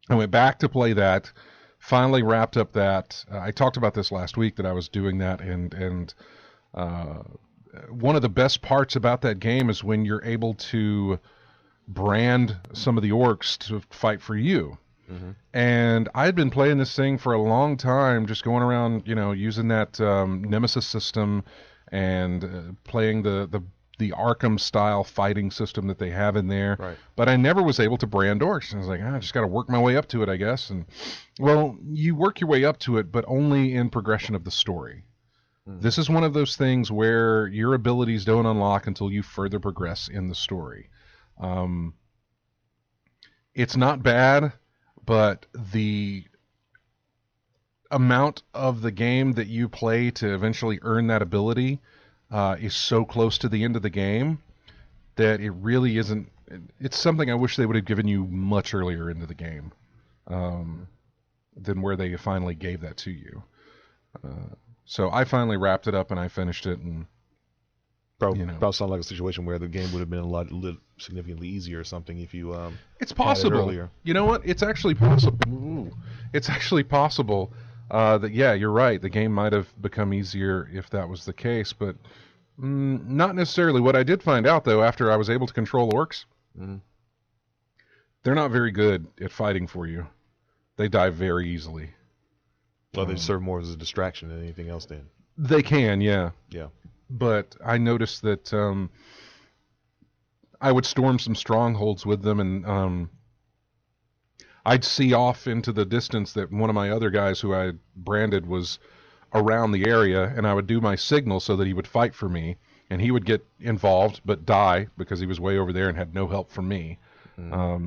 I went back to play that. Finally wrapped up that. I talked about this last week that I was doing that, and one of the best parts about that game is when you're able to brand some of the orcs to fight for you. Mm-hmm. And I'd been playing this thing for a long time, just going around, using that Nemesis system and playing the Arkham-style fighting system that they have in there. Right. But I never was able to brand orcs. And I was like, I just got to work my way up to it, I guess. And, well, you work your way up to it, but only in progression of the story. Mm. This is one of those things where your abilities don't unlock until you further progress in the story. It's not bad, but the amount of the game that you play to eventually earn that ability is so close to the end of the game that it really isn't. It's something I wish they would have given you much earlier into the game than where they finally gave that to you. So I finally wrapped it up and I finished it, and probably sound like a situation where the game would have been a lot significantly easier or something if you it's possible. Had it earlier. You know what? It's actually possible. Ooh. It's actually possible. that yeah, you're right. The game might have become easier if that was the case, but not necessarily. What I did find out though, after I was able to control orcs, they're not very good at fighting for you. They die very easily. Well, they serve more as a distraction than anything else. Then they can, yeah. Yeah. But I noticed that I would storm some strongholds with them, and I'd see off into the distance that one of my other guys who I branded was around the area, and I would do my signal so that he would fight for me, and he would get involved but die because he was way over there and had no help from me.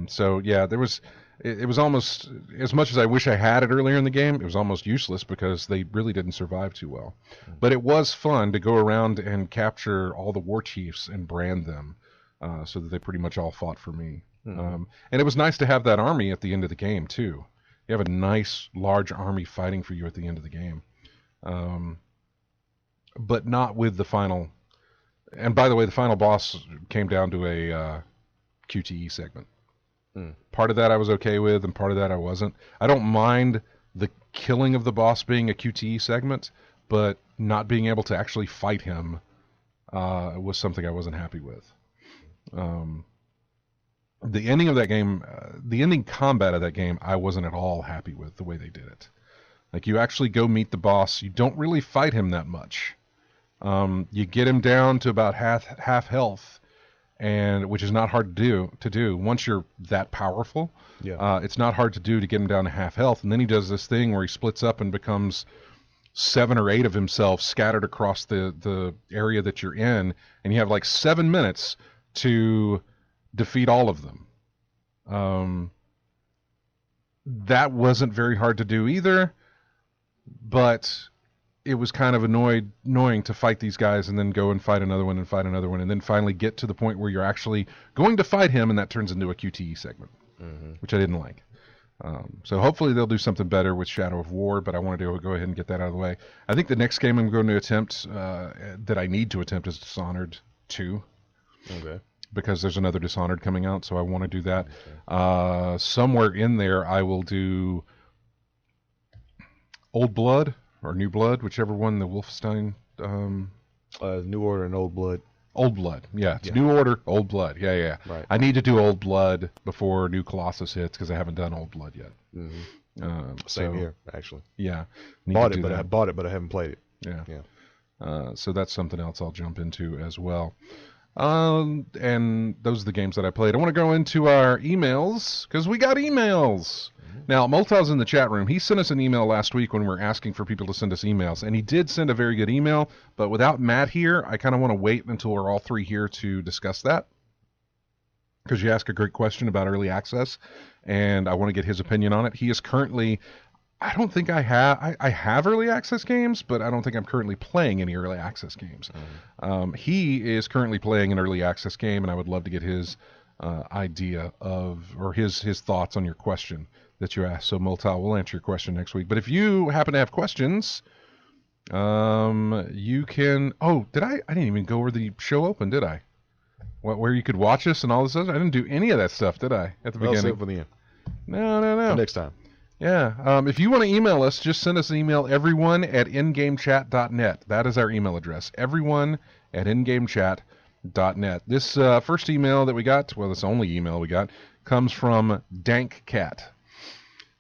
So yeah, it was almost, as much as I wish I had it earlier in the game, it was almost useless because they really didn't survive too well. But it was fun to go around and capture all the war chiefs and brand them, so that they pretty much all fought for me. And it was nice to have that army at the end of the game too. You have a nice large army fighting for you at the end of the game, but not with the final. And by the way, the final boss came down to a QTE segment. Part of that I was okay with, and part of that I wasn't. I don't mind the killing of the boss being a QTE segment, but not being able to actually fight him was something I wasn't happy with. The ending of that game, the ending combat of that game, I wasn't at all happy with the way they did it. Like, you actually go meet the boss, you don't really fight him that much. You get him down to about half health, and which is not hard to do once you're that powerful. It's not hard to do to get him down to half health, and then he does this thing where he splits up and becomes 7 or 8 of himself scattered across the area that you're in, and you have like 7 minutes to defeat all of them. That wasn't very hard to do either, but it was kind of annoying to fight these guys and then go and fight another one and then finally get to the point where you're actually going to fight him, and that turns into a QTE segment, which I didn't like. So hopefully they'll do something better with Shadow of War, but I wanted to go ahead and get that out of the way. I think the next game I'm going to attempt, that I need to attempt, is Dishonored 2. Okay. Because there's another Dishonored coming out, so I want to do that. Okay. Somewhere in there I will do Old Blood or New Blood, whichever one, the Wolfenstein. New Order and Old Blood. Old Blood, yeah. It's New Order, Old Blood, yeah. Right. I need to do Old Blood before New Colossus hits because I haven't done Old Blood yet. Same here, actually. Yeah. I bought it, but I haven't played it. Yeah. So that's something else I'll jump into as well. And those are the games that I played. I want to go into our emails because we got emails. Now, Multal's in the chat room. He sent us an email last week when we were asking for people to send us emails, and he did send a very good email, but without Matt here, I kind of want to wait until we're all three here to discuss that, because you asked a great question about early access, and I want to get his opinion on it. He is currently, I don't think I have early access games, but I don't think I'm currently playing any early access games. He is currently playing an early access game, and I would love to get his idea of, or his thoughts on your question that you asked. So Multal, we'll answer your question next week. But if you happen to have questions, you can. Oh, I didn't even go where the show opened, did I? Where you could watch us and all this other? I didn't do any of that stuff, did I? At the beginning. Save it for the end. No. For next time. Yeah. If you want to email us, just send us an email, everyone@ingamechat.net. That is our email address. everyone@ingamechat.net. This first email that we got, well, this only email we got, comes from Dankcat.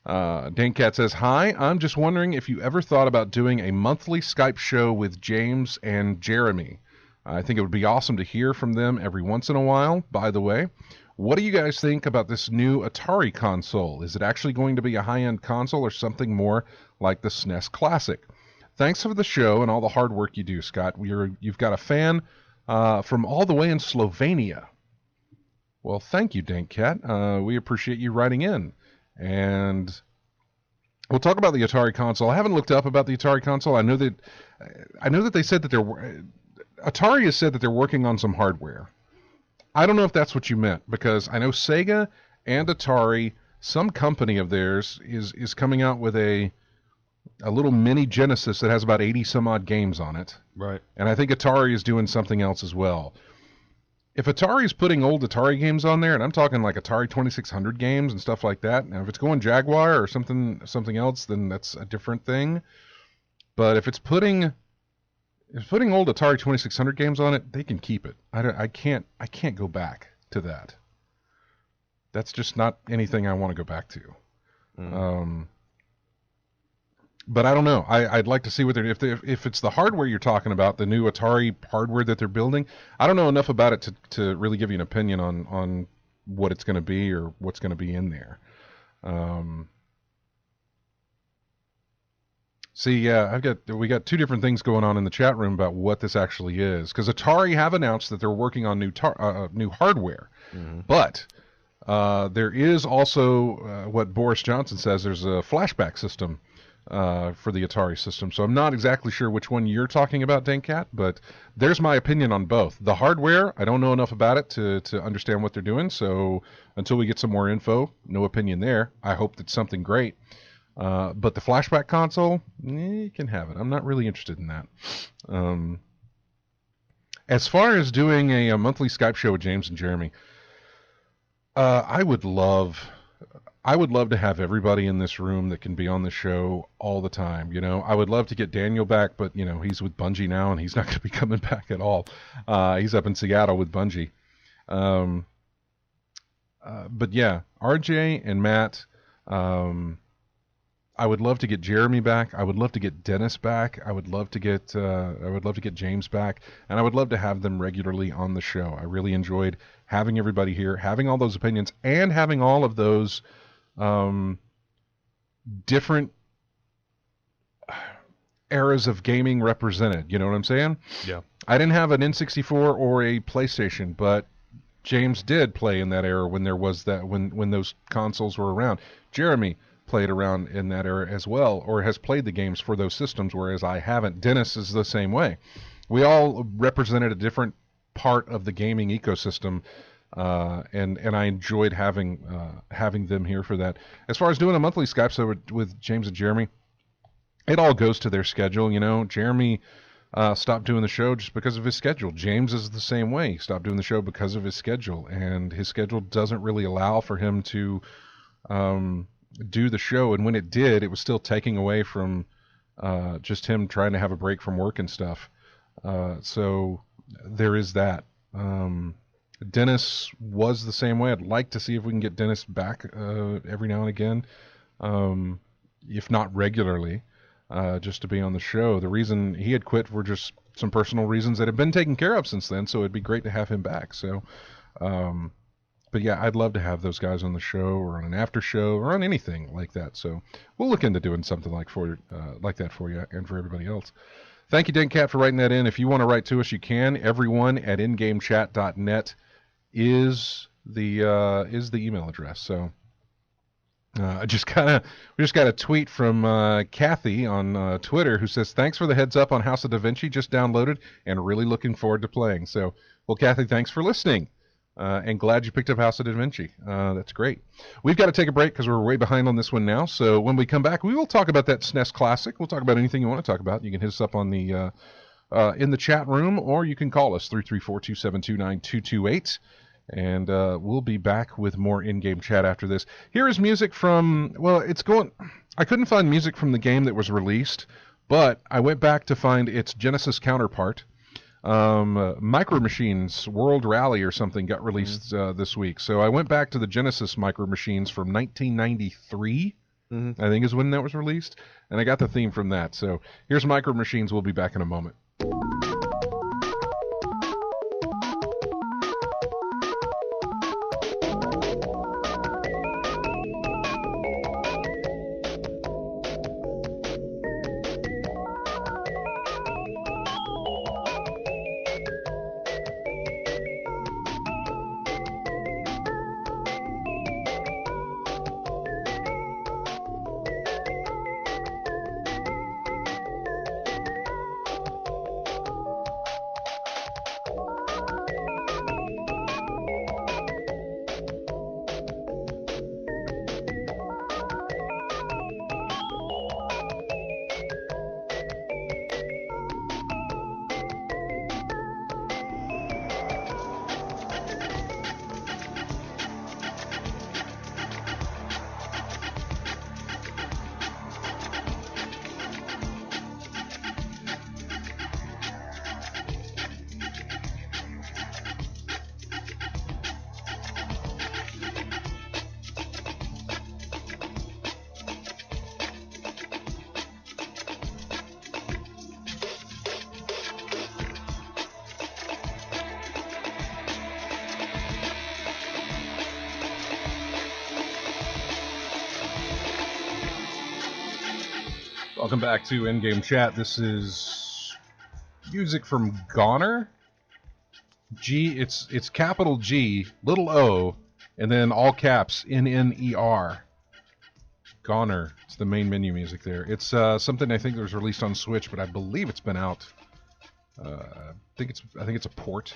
Dankcat says, "Hi, I'm just wondering if you ever thought about doing a monthly Skype show with James and Jeremy. I think it would be awesome to hear from them every once in a while. By the way, what do you guys think about this new Atari console? Is it actually going to be a high-end console or something more like the SNES Classic? Thanks for the show and all the hard work you do, Scott. You've got a fan from all the way in Slovenia." Well, thank you, Dankcat. We appreciate you writing in. And we'll talk about the Atari console. I haven't looked up about the Atari console. I know that they said that Atari has said that they're working on some hardware. I don't know if that's what you meant, because I know Sega and Atari, some company of theirs is coming out with a little mini Genesis that has about 80 some odd games on it. Right. And I think Atari is doing something else as well. if Atari's putting old Atari games on there, and I'm talking like Atari 2600 games and stuff like that, now if it's going Jaguar or something else, then that's a different thing. But if it's putting old Atari 2600 games on it, they can keep it. I can't go back to that. That's just not anything I want to go back to. But I don't know. I'd like to see what they're if it's the hardware you're talking about, the new Atari hardware that they're building. I don't know enough about it to really give you an opinion on what it's going to be or what's going to be in there. See, yeah, we got two different things going on in the chat room about what this actually is, because Atari have announced that they're working on new hardware, but there is also what Boris Johnson says. There's a flashback system for the Atari system, so I'm not exactly sure which one you're talking about, Dankcat, but there's my opinion on both. The hardware, I don't know enough about it to understand what they're doing, so until we get some more info, no opinion there. I hope that's something great. But the flashback console, you can have it. I'm not really interested in that. As far as doing a monthly Skype show with James and Jeremy, I would love to have everybody in this room that can be on the show all the time. You know, I would love to get Daniel back, but you know, he's with Bungie now, and he's not going to be coming back at all. He's up in Seattle with Bungie. But yeah, RJ and Matt. I would love to get Jeremy back. I would love to get Dennis back. I would love to get James back, and I would love to have them regularly on the show. I really enjoyed having everybody here, having all those opinions, and having all of those different eras of gaming represented. You know what I'm saying? Yeah. I didn't have an N64 or a PlayStation, but James did play in that era when there was that when those consoles were around. Jeremy played around in that era as well, or has played the games for those systems, whereas I haven't. Dennis is the same way. We all represented a different part of the gaming ecosystem, and I enjoyed having them here for that. As far as doing a monthly Skype show with James and Jeremy, it all goes to their schedule. You know, Jeremy stopped doing the show just because of his schedule. James is the same way. He stopped doing the show because of his schedule, and his schedule doesn't really allow for him to do the show, and when it did, it was still taking away from just him trying to have a break from work and stuff. So there is that. Dennis was the same way. I'd like to see if we can get Dennis back every now and again, if not regularly, just to be on the show. The reason he had quit were just some personal reasons that have been taken care of since then, so it'd be great to have him back. So but yeah, I'd love to have those guys on the show or on an after show or on anything like that. So we'll look into doing something like that for you and for everybody else. Thank you, Dankcat, for writing that in. If you want to write to us, you can. everyone@ingamechat.net is the email address. So we just got a tweet from Kathy on Twitter, who says, "Thanks for the heads up on House of Da Vinci. Just downloaded and really looking forward to playing." So, well, Kathy, thanks for listening. And glad you picked up House of Da Vinci. That's great. We've got to take a break because we're way behind on this one now. So when we come back, we will talk about that SNES Classic. We'll talk about anything you want to talk about. You can hit us up on the in the chat room, or you can call us 334-272-9228. And we'll be back with more in-game chat after this. Here is music from, well, I couldn't find music from the game that was released, but I went back to find its Genesis counterpart. Micro Machines World Rally or something got released this week. So I went back to the Genesis Micro Machines from 1993, I think is when that was released, and I got the theme from that. So here's Micro Machines. We'll be back in a moment. Welcome back to In-Game Chat. This is music from Goner. It's capital G, little O, and then all caps N-N-E-R. Goner. It's the main menu music there. It's something I think that was released on Switch, but I believe it's been out. I think it's a port,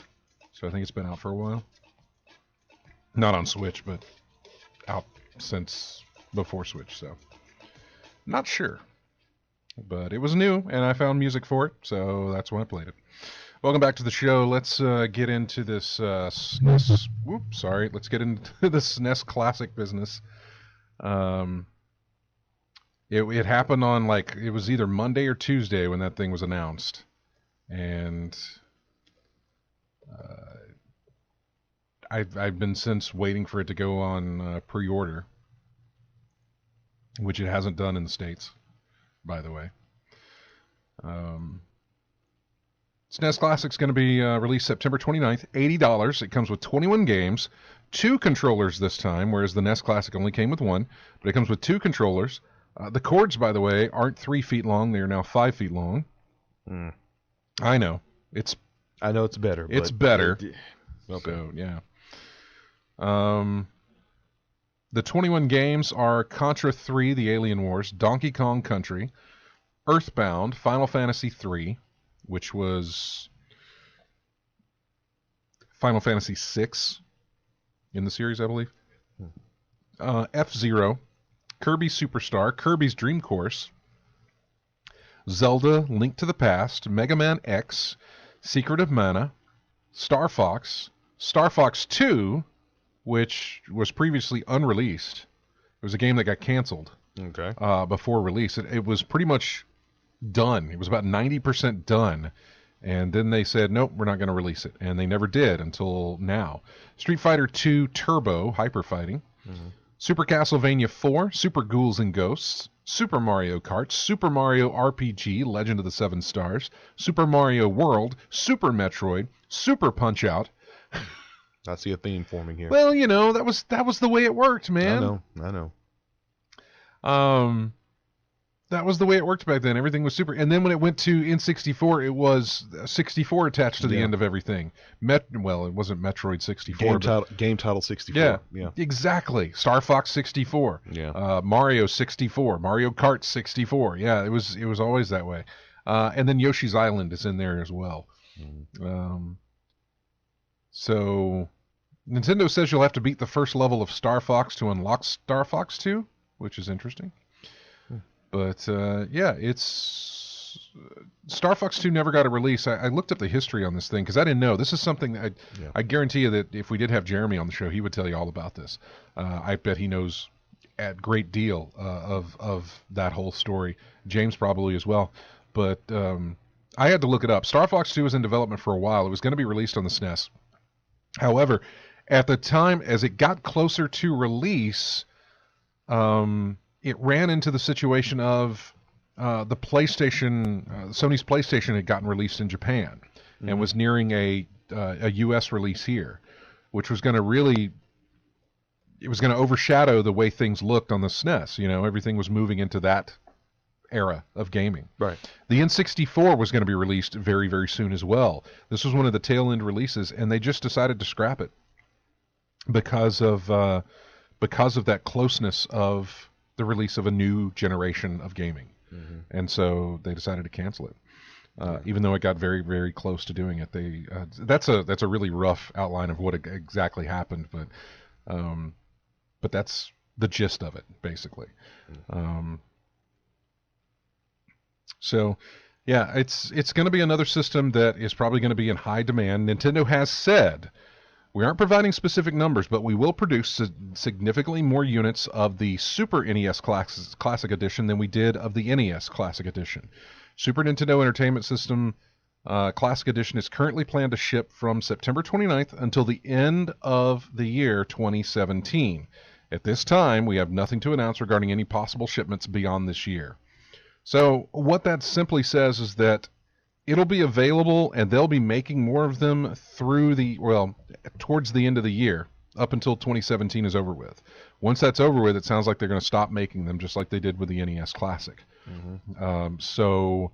so I think it's been out for a while. Not on Switch, but out since before Switch, so not sure. But it was new, and I found music for it, so that's why I played it. Welcome back to the show. Let's get into this SNES. Let's get into the SNES Classic business. It happened on it was either Monday or Tuesday when that thing was announced, and I've been since waiting for it to go on pre-order, which it hasn't done in the States, by the way. SNES Classic's going to be released September 29th, $80. It comes with 21 games, 2 controllers this time, whereas the NES Classic only came with 1, but it comes with 2 controllers. The cords, by the way, aren't 3 feet long. They are now 5 feet long. I know. It's better. It's better. Okay. So, yeah. The 21 games are Contra 3, The Alien Wars, Donkey Kong Country, Earthbound, Final Fantasy 3, which was Final Fantasy 6 in the series, I believe. F-Zero, Kirby Superstar, Kirby's Dream Course, Zelda, Link to the Past, Mega Man X, Secret of Mana, Star Fox, Star Fox 2, which was previously unreleased. It was a game that got canceled before release. It was pretty much done. It was about 90% done. And then they said, nope, we're not going to release it. And they never did until now. Street Fighter 2 Turbo, Hyper Fighting. Super Castlevania 4, Super Ghouls and Ghosts, Super Mario Kart, Super Mario RPG, Legend of the Seven Stars, Super Mario World, Super Metroid, Super Punch-Out. I see a theme forming here. Well, that was the way it worked, man. I know. That was the way it worked back then. Everything was super. And then when it went to N64, it was 64 attached to the end of everything. It wasn't Metroid 64. Game title 64. Yeah, exactly. Star Fox 64. Yeah. Mario 64. Mario Kart 64. Yeah, it was always that way. And then Yoshi's Island is in there as well. So Nintendo says you'll have to beat the first level of Star Fox to unlock Star Fox 2, which is interesting. But, it's... Star Fox 2 never got a release. I looked up the history on this thing, because I didn't know. This is something that I guarantee you that if we did have Jeremy on the show, he would tell you all about this. I bet he knows a great deal of that whole story. James probably as well. But I had to look it up. Star Fox 2 was in development for a while. It was going to be released on the SNES. However, at the time, as it got closer to release... it ran into the situation of the PlayStation, Sony's PlayStation had gotten released in Japan and was nearing a U.S. release here, which was going to overshadow the way things looked on the SNES. Everything was moving into that era of gaming. Right. The N64 was going to be released very, very soon as well. This was one of the tail end releases, and they just decided to scrap it because of that closeness of the release of a new generation of gaming. And so they decided to cancel it. Even though it got very, very close to doing it. That's a really rough outline of what exactly happened, but that's the gist of it, basically. So, yeah, it's going to be another system that is probably going to be in high demand. Nintendo has said, we aren't providing specific numbers, but we will produce significantly more units of the Super NES Classic Edition than we did of the NES Classic Edition. Super Nintendo Entertainment System Classic Edition is currently planned to ship from September 29th until the end of the year 2017. At this time, we have nothing to announce regarding any possible shipments beyond this year. So what that simply says is that it'll be available, and they'll be making more of them towards the end of the year, up until 2017 is over with. Once that's over with, it sounds like they're going to stop making them, just like they did with the NES Classic. So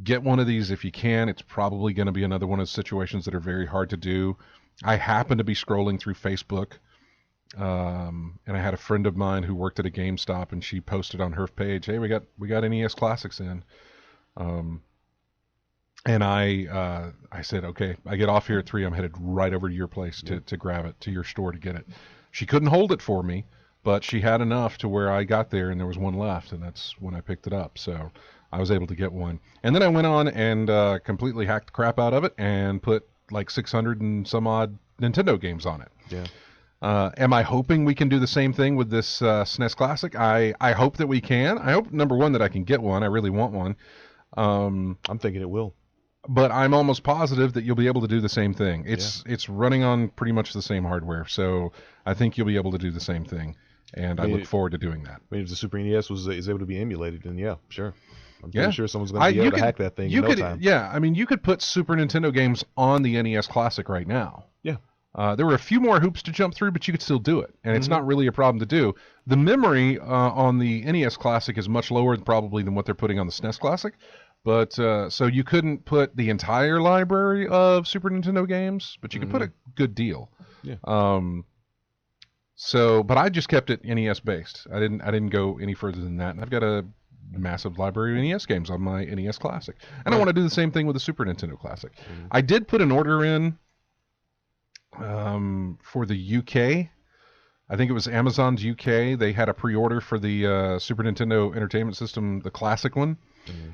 get one of these if you can. It's probably going to be another one of those situations that are very hard to do. I happen to be scrolling through Facebook, and I had a friend of mine who worked at a GameStop, and she posted on her page, "Hey, we got NES Classics in." And I said, "Okay, I get off here at 3. I'm headed right over to your place to grab it, to your store to get it." She couldn't hold it for me, but she had enough to where I got there and there was one left, and that's when I picked it up. So I was able to get one. And then I went on and completely hacked the crap out of it and put like 600 and some odd Nintendo games on it. Yeah. Am I hoping we can do the same thing with this SNES Classic? I hope that we can. I hope, number one, that I can get one. I really want one. I'm thinking it will. But I'm almost positive that you'll be able to do the same thing. It's running on pretty much the same hardware, so I think you'll be able to do the same thing, and I look forward to doing that. I mean, if the Super NES is able to be emulated, then yeah, sure. I'm pretty sure someone's going to be able to hack that thing in no time. Yeah, I mean, you could put Super Nintendo games on the NES Classic right now. Yeah. There were a few more hoops to jump through, but you could still do it, and it's not really a problem to do. The memory on the NES Classic is much lower probably than what they're putting on the SNES Classic. But so you couldn't put the entire library of Super Nintendo games, but you could put a good deal. Yeah. But I just kept it NES based. I didn't go any further than that. And I've got a massive library of NES games on my NES Classic. And I want to do the same thing with the Super Nintendo Classic. I did put an order in for the UK. I think it was Amazon's UK. They had a pre-order for the Super Nintendo Entertainment System, the classic one.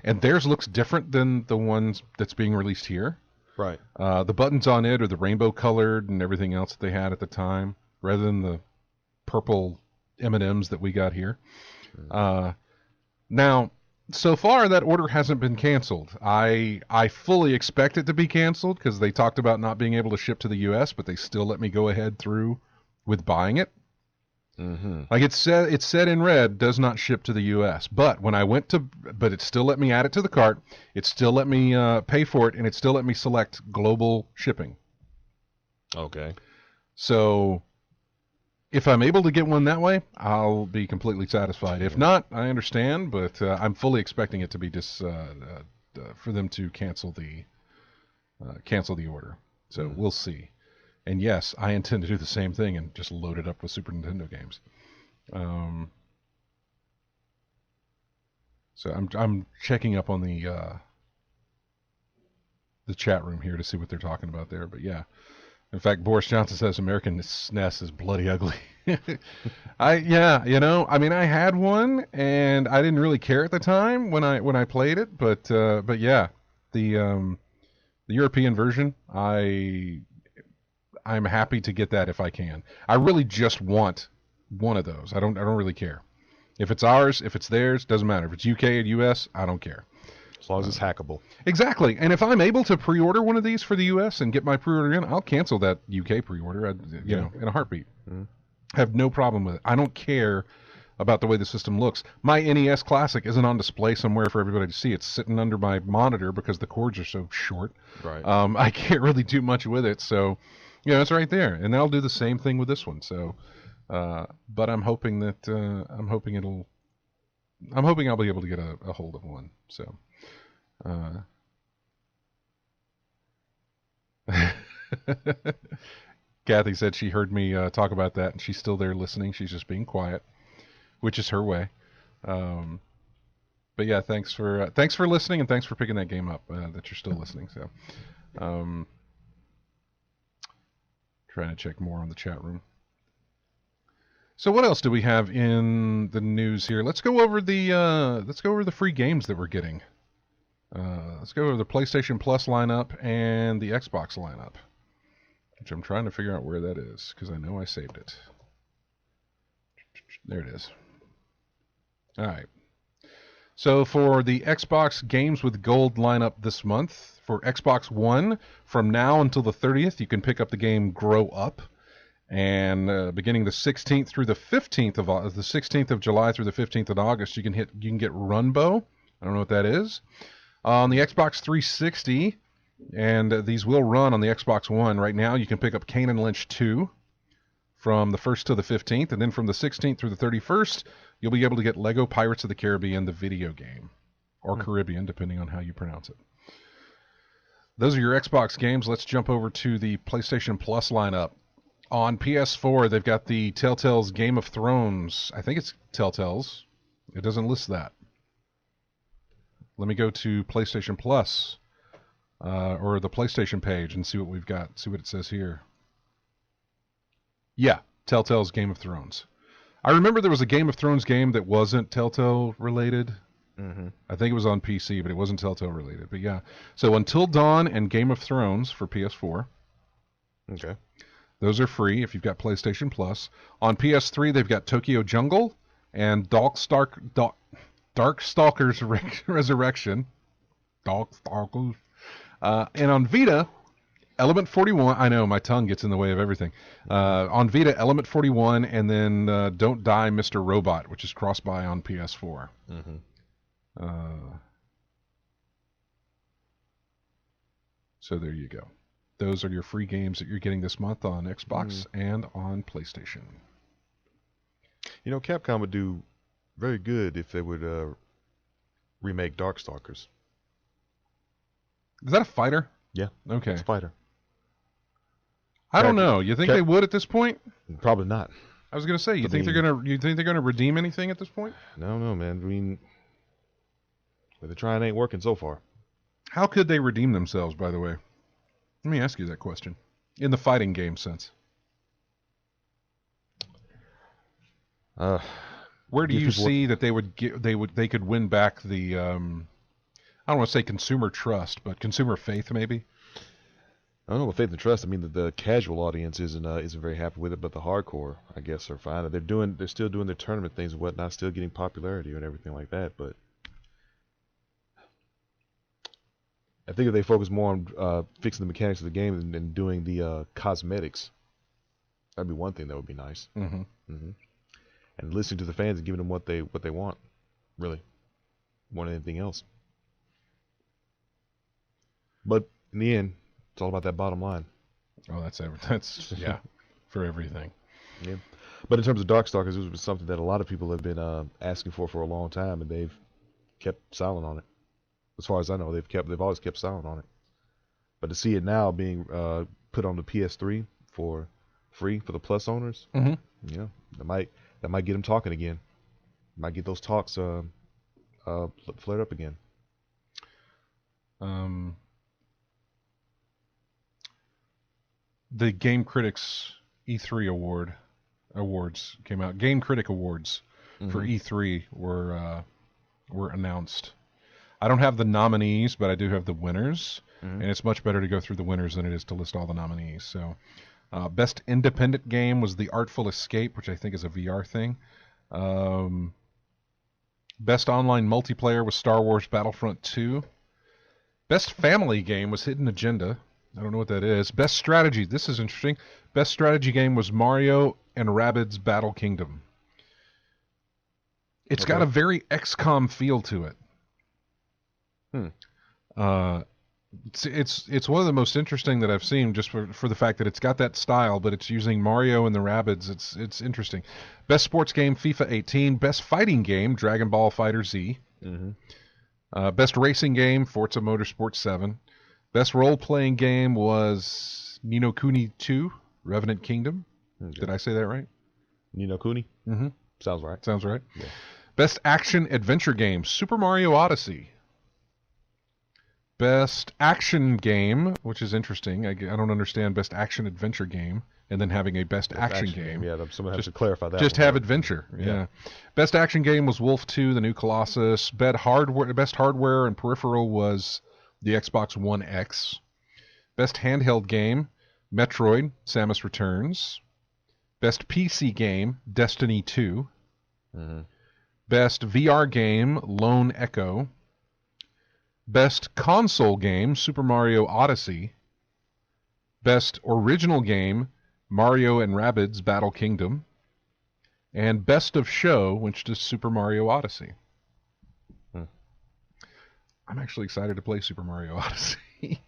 And theirs looks different than the ones that's being released here. Right. The buttons on it are the rainbow colored and everything else that they had at the time, rather than the purple M&Ms that we got here. Now, so far that order hasn't been canceled. I fully expect it to be canceled because they talked about not being able to ship to the U.S., but they still let me go ahead through with buying it. Like it said in red, does not ship to the U.S. But when I went to, but it still let me add it to the cart. It still let me pay for it, and it still let me select global shipping. Okay. So if I'm able to get one that way, I'll be completely satisfied. If not, I understand, but I'm fully expecting it to be just for them to cancel the order. So we'll see. And yes, I intend to do the same thing and just load it up with Super Nintendo games. So I'm checking up on the chat room here to see what they're talking about there. But yeah, in fact, Boris Johnson says American SNES is bloody ugly. I had one and I didn't really care at the time when I played it, but yeah, the European version, I'm happy to get that if I can. I really just want one of those. I don't really care. If it's ours, if it's theirs, doesn't matter. If it's UK or US, I don't care. As long as it's hackable. Exactly. And if I'm able to pre-order one of these for the US and get my pre-order in, I'll cancel that UK pre-order, in a heartbeat. I have no problem with it. I don't care about the way the system looks. My NES Classic isn't on display somewhere for everybody to see. It's sitting under my monitor because the cords are so short. Right. I can't really do much with it, so it's right there. And I'll do the same thing with this one. So, but I'm hoping that I'm hoping I'll be able to get a hold of one. So, Kathy said she heard me talk about that, and she's still there listening. She's just being quiet, which is her way. But yeah, thanks for listening, and thanks for picking that game up. That you're still listening. So, trying to check more on the chat room. So what else do we have in the news here? Let's go over the free games that we're getting. Let's go over the PlayStation Plus lineup and the Xbox lineup, which I'm trying to figure out where that is because I know I saved it. There it is. All right. So for the Xbox Games with Gold lineup this month, for Xbox One, from now until the 30th, you can pick up the game Grow Up. And beginning the 16th through the 15th of the 16th of July through the 15th of August, you can get Runbow. I don't know what that is. On the Xbox 360, and these will run on the Xbox One. Right now, you can pick up Kane and Lynch 2. from the 1st to the 15th, and then from the 16th through the 31st, you'll be able to get Lego Pirates of the Caribbean, the video game, or Caribbean, depending on how you pronounce it. Those are your Xbox games. Let's jump over to the PlayStation Plus lineup. On PS4, they've got the Telltale's Game of Thrones. I think it's Telltale's. It doesn't list that. Let me go to PlayStation Plus, or the PlayStation page, and see what we've got. See what it says here. Yeah, Telltale's Game of Thrones. I remember there was a Game of Thrones game that wasn't Telltale related. Mm-hmm. I think it was on PC, but it wasn't Telltale related. But yeah, so Until Dawn and Game of Thrones for PS4. Okay. Those are free if you've got PlayStation Plus. On PS3, they've got Tokyo Jungle and Darkstalkers Resurrection. Darkstalkers. And on Vita, Element 41. I know, my tongue gets in the way of everything. On Vita, Element 41, and then Don't Die, Mr. Robot, which is cross-buy on PS4. Mm-hmm. So there you go. Those are your free games that you're getting this month on Xbox and on PlayStation. You know, Capcom would do very good if they would remake Darkstalkers. Is that a fighter? Yeah. Okay. It's a fighter. I don't know. You think they would at this point? Probably not. I was going to say, you think they're gonna redeem anything at this point? No, man. I mean, what they're trying ain't working so far. How could they redeem themselves, by the way? Let me ask you that question. In the fighting game sense. Where do you see that they could win back the I don't want to say consumer trust, but consumer faith maybe? I don't know about faith and trust. I mean, the casual audience isn't very happy with it, but the hardcore, I guess, are fine. They're still doing their tournament things and whatnot, still getting popularity and everything like that. But I think if they focus more on fixing the mechanics of the game and doing the cosmetics, that'd be one thing that would be nice. Mm-hmm. Mm-hmm. And listening to the fans and giving them what they want, really, more than anything else. But in the end, it's all about that bottom line. Oh, that's yeah, for everything. Yeah, but in terms of Darkstalkers, it was something that a lot of people have been asking for a long time, and they've kept silent on it. As far as I know, they've always kept silent on it. But to see it now being put on the PS3 for free for the Plus owners, yeah, that might get them talking again. Might get those talks flared up again. The Game Critics E3 awards came out. Game Critic Awards for E3 were announced. I don't have the nominees, but I do have the winners, and it's much better to go through the winners than it is to list all the nominees. So, best independent game was The Artful Escape, which I think is a VR thing. Best online multiplayer was Star Wars Battlefront 2. Best family game was Hidden Agenda. I don't know what that is. Best strategy. This is interesting. Best strategy game was Mario and Rabbids Battle Kingdom. It's got a very XCOM feel to it. It's one of the most interesting that I've seen, just for the fact that it's got that style, but it's using Mario and the Rabbids. It's interesting. Best sports game, FIFA 18. Best fighting game, Dragon Ball FighterZ. Best racing game, Forza Motorsport 7. Best role-playing game was Ni no Kuni 2, Revenant Kingdom. Okay. Did I say that right? Ni no Kuni? Mm-hmm. Sounds right. Sounds right. Yeah. Best action-adventure game, Super Mario Odyssey. Best action game, which is interesting. I don't understand best action-adventure game and then having a best action game. Yeah, someone has to clarify that. Just have adventure. Yeah. Best action game was Wolf 2, The New Colossus. Best hardware and peripheral was the Xbox One X. Best handheld game, Metroid, Samus Returns. Best PC game, Destiny 2. Best VR game, Lone Echo. Best console game, Super Mario Odyssey. Best original game, Mario and Rabbids Battle Kingdom. And best of show, which is Super Mario Odyssey. I'm actually excited to play Super Mario Odyssey.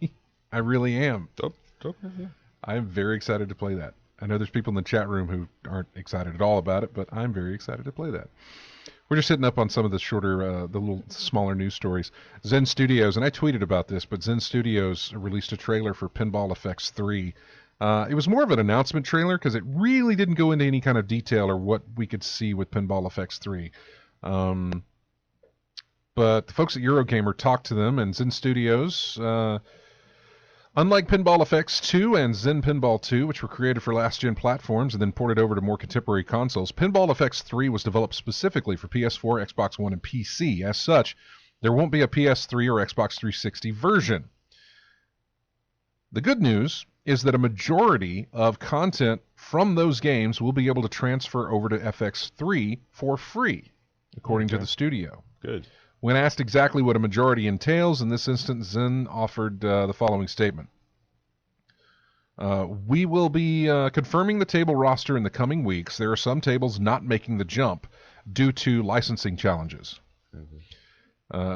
I really am. Yeah. I am very excited to play that. I know there's people in the chat room who aren't excited at all about it, but I'm very excited to play that. We're just hitting up on some of the shorter, the little smaller news stories. Zen Studios, and I tweeted about this, but Zen Studios released a trailer for Pinball Effects 3. It was more of an announcement trailer because it really didn't go into any kind of detail or what we could see with Pinball Effects 3. But the folks at Eurogamer talked to them, and Zen Studios, unlike Pinball Effects 2 and Zen Pinball 2, which were created for last-gen platforms and then ported over to more contemporary consoles, Pinball Effects 3 was developed specifically for PS4, Xbox One, and PC. As such, there won't be a PS3 or Xbox 360 version. The good news is that a majority of content from those games will be able to transfer over to FX3 for free, according to the studio. Good. When asked exactly what a majority entails, in this instance, Zen offered the following statement. We will be confirming the table roster in the coming weeks. There are some tables not making the jump due to licensing challenges.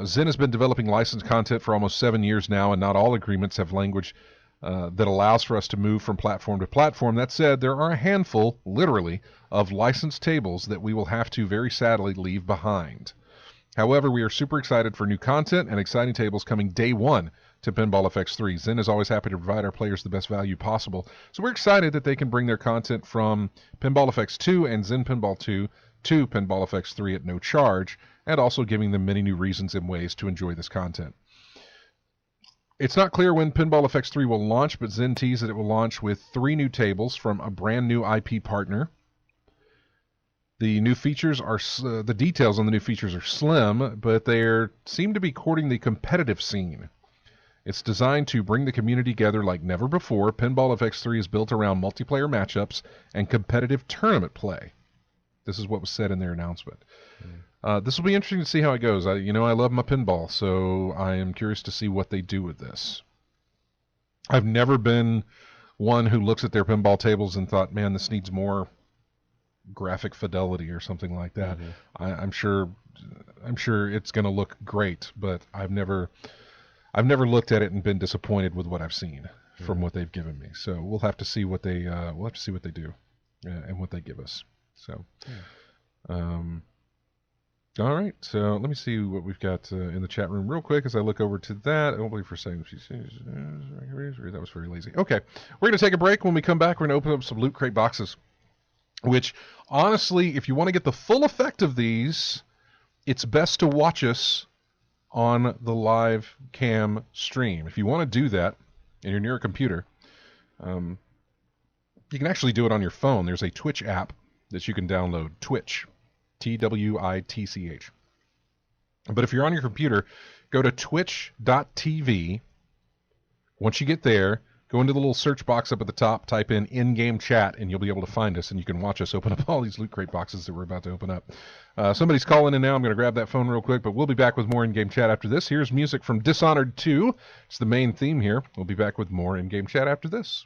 Zen has been developing licensed content for almost 7 years now, and not all agreements have language that allows for us to move from platform to platform. That said, there are a handful, literally, of licensed tables that we will have to very sadly leave behind. However, we are super excited for new content and exciting tables coming day one to Pinball Effects 3. Zen is always happy to provide our players the best value possible, so we're excited that they can bring their content from Pinball Effects 2 and Zen Pinball 2 to Pinball Effects 3 at no charge, and also giving them many new reasons and ways to enjoy this content. It's not clear when Pinball Effects 3 will launch, but Zen teased that it will launch with 3 new tables from a brand new IP partner. The new features are the details on the new features are slim, but they seem to be courting the competitive scene. It's designed to bring the community together like never before. Pinball FX 3 is built around multiplayer matchups and competitive tournament play. This is what was said in their announcement. This will be interesting to see how it goes. I love my pinball, so I am curious to see what they do with this. I've never been one who looks at their pinball tables and thought, man, this needs more graphic fidelity or something like that. I'm sure it's going to look great, but I've never looked at it and been disappointed with what I've seen from what they've given me. So we'll have to see what they do and what they give us. So, all right. So let me see what we've got in the chat room real quick as I look over to that. I don't believe for saying that was very lazy. Okay, we're going to take a break. When we come back, we're going to open up some Loot Crate boxes. Which, honestly, if you want to get the full effect of these, it's best to watch us on the live cam stream. If you want to do that, and you're near a computer, you can actually do it on your phone. There's a Twitch app that you can download, Twitch, Twitch. But if you're on your computer, go to twitch.tv. Once you get there, go into the little search box up at the top, type in-game chat, and you'll be able to find us, and you can watch us open up all these Loot Crate boxes that we're about to open up. Somebody's calling in now. I'm going to grab that phone real quick, but we'll be back with more in-game chat after this. Here's music from Dishonored 2. It's the main theme here. We'll be back with more in-game chat after this.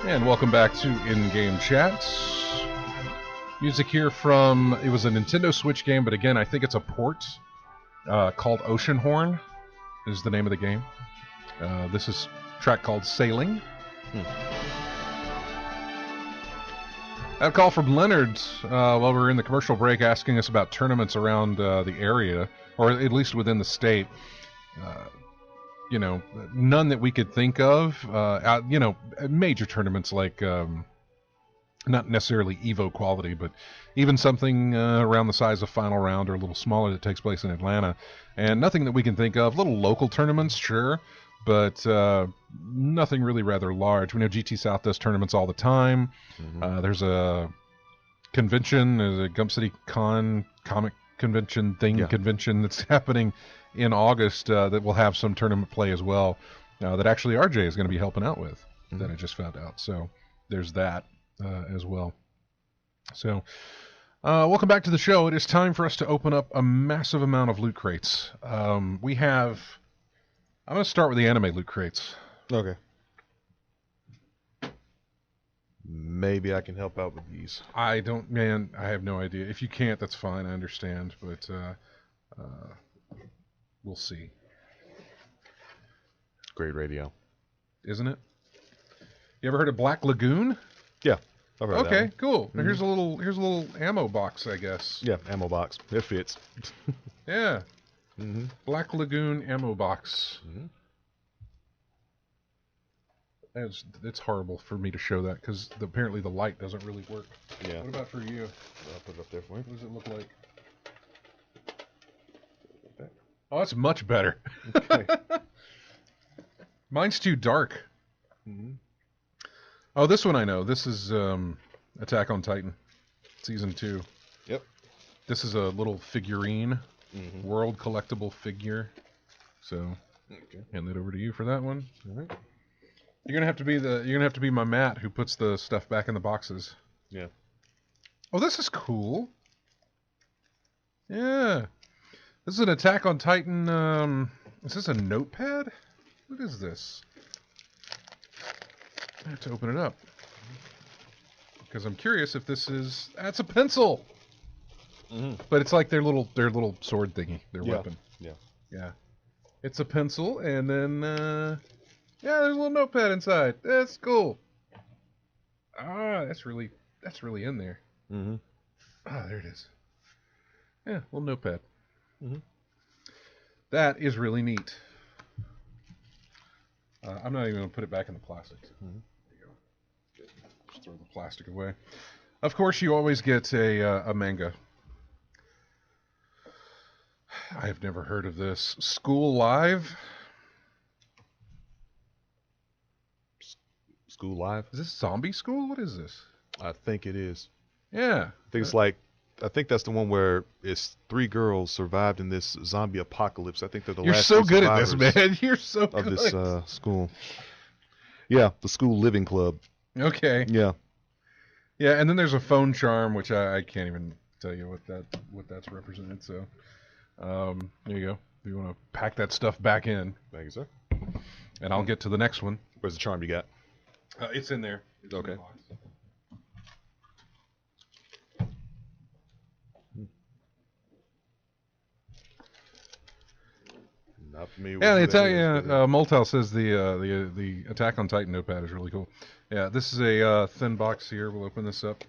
And welcome back to In-Game Chats. Music here from, it was a Nintendo Switch game, but again, I think it's a port called Oceanhorn is the name of the game. This is a track called Sailing. A call from Leonard while we were in the commercial break asking us about tournaments around the area, or at least within the state. None that we could think of. Major tournaments like, not necessarily Evo quality, but even something around the size of Final Round or a little smaller that takes place in Atlanta. And nothing that we can think of. Little local tournaments, sure, but nothing really rather large. We know GT South does tournaments all the time. Mm-hmm. There's a convention, there's a Gump City Con comic convention that's happening in August that will have some tournament play as well that actually RJ is going to be helping out with, that I just found out. So there's that as well. So welcome back to the show. It is time for us to open up a massive amount of loot crates. I'm going to start with the anime loot crates. Okay. Maybe I can help out with these. I have no idea. If you can't, that's fine. I understand, but we'll see. Great radio, isn't it? You ever heard of Black Lagoon? Yeah, I've heard okay, that cool. Mm-hmm. Here's a little ammo box, I guess. Yeah, ammo box. It fits. Yeah. Mm-hmm. Black Lagoon ammo box. Mm-hmm. It's horrible for me to show that because apparently the light doesn't really work. Yeah. What about for you? I'll put it up there for you. What does it look like? Oh, that's much better. Okay. Mine's too dark. Mm-hmm. Oh, this one I know. This is Attack on Titan, Season 2. Yep. This is a little figurine, world collectible figure. So, hand that over to you for that one. All right. You're gonna have to be my Matt who puts the stuff back in the boxes. Yeah. Oh, this is cool. Yeah. This is an Attack on Titan. Is this a notepad? What is this? I have to open it up because I'm curious if this is. That's a pencil. Mm-hmm. But it's like their little sword thingy, their weapon. Yeah. Yeah. It's a pencil, and then. Yeah, there's a little notepad inside. That's cool. Ah, that's really in there. Mm-hmm. Ah, there it is. Yeah, little notepad. Mm-hmm. That is really neat. I'm not even going to put it back in the plastic. Mm-hmm. There you go. Just throw the plastic away. Of course, you always get a manga. I have never heard of this. School Live. School Live? Is this Zombie School? What is this? I think it is. Yeah. I think that's the one where it's 3 girls survived in this zombie apocalypse. I think they're the You're last so good at this, man. You're so of good. This school. Yeah, the school living club. Okay. Yeah. Yeah, and then there's a phone charm, which I can't even tell you what that's represented. So, there you go. If you want to pack that stuff back in. Thank you, sir. And I'll get to the next one. Where's the charm you got? It's in there. It's okay. In the box. Not for me. Yeah, the Italian Moltel says the Attack on Titan notepad is really cool. Yeah, this is a thin box here. We'll open this up.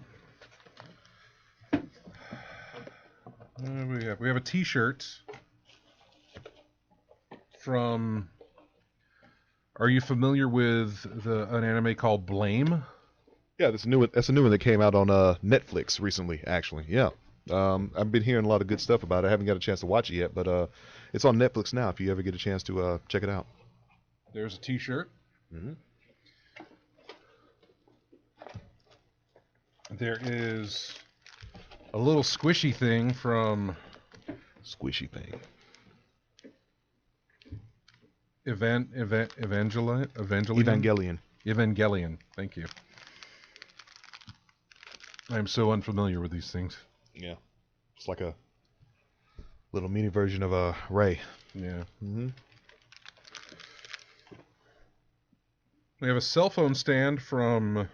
We have a T-shirt from. Are you familiar with an anime called Blame? Yeah, that's a new one that came out on Netflix recently. Actually, yeah. I've been hearing a lot of good stuff about it. I haven't got a chance to watch it yet, but it's on Netflix now. If you ever get a chance to check it out. There's a T-shirt. Mm-hmm. There is a little squishy thing from. Squishy thing. Evangelion. Thank you. I'm so unfamiliar with these things. Yeah. It's like a little mini version of a Ray. Yeah. Mm-hmm. We have a cell phone stand from...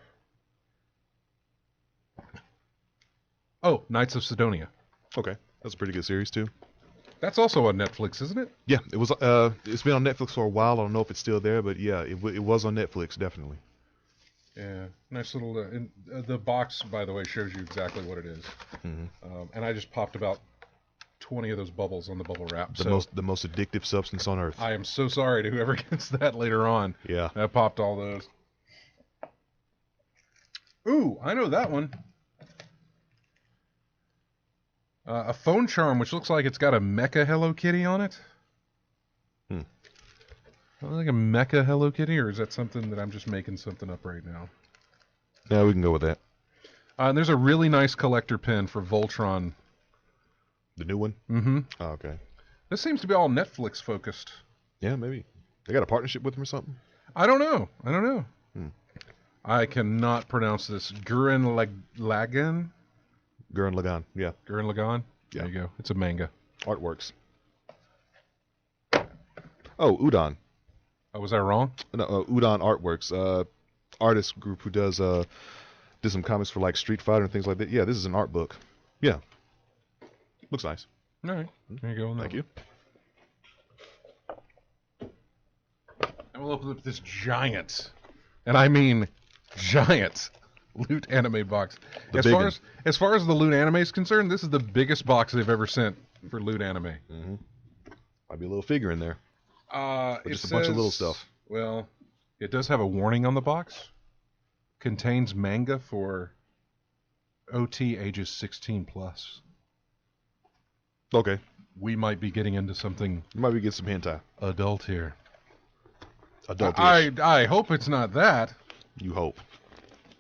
Oh, Knights of Sidonia. Okay, that's a pretty good series too. That's also on Netflix, isn't it? Yeah, it was. It's been on Netflix for a while. I don't know if it's still there, but yeah, it was on Netflix definitely. Yeah, nice little. The box, by the way, shows you exactly what it is. Mm-hmm. And I just popped about 20 of those bubbles on the bubble wrap. The most addictive substance on earth. I am so sorry to whoever gets that later on. Yeah, I popped all those. Ooh, I know that one. A phone charm, which looks like it's got a mecha Hello Kitty on it. Like a mecha Hello Kitty, or is that something that I'm just making something up right now? Yeah, we can go with that. And there's a really nice collector pin for Voltron. The new one? Mm-hmm. Oh, okay. This seems to be all Netflix focused. Yeah, maybe. They got a partnership with them or something? I don't know. I cannot pronounce this. Gurren Lagann? Gurren Lagann, yeah. Gurren Lagann? Yeah. There you go. It's a manga. Artworks. Oh, Udon. Oh, was I wrong? No, Udon Artworks. Artist group who did some comics for like Street Fighter and things like that. Yeah, this is an art book. Yeah. Looks nice. All right. There you go. Thank you. And we'll open up this giant, and I mean giant, Loot Anime box. As far as the Loot Anime is concerned, this is the biggest box they've ever sent for Loot Anime. Mm-hmm. Might be a little figure in there. Just a bunch of little stuff. Well, it does have a warning on the box. Contains manga for OT ages 16 plus. Okay. We might be getting into something. You might be getting some hentai. Adult here. Adult-ish. I hope it's not that. You hope.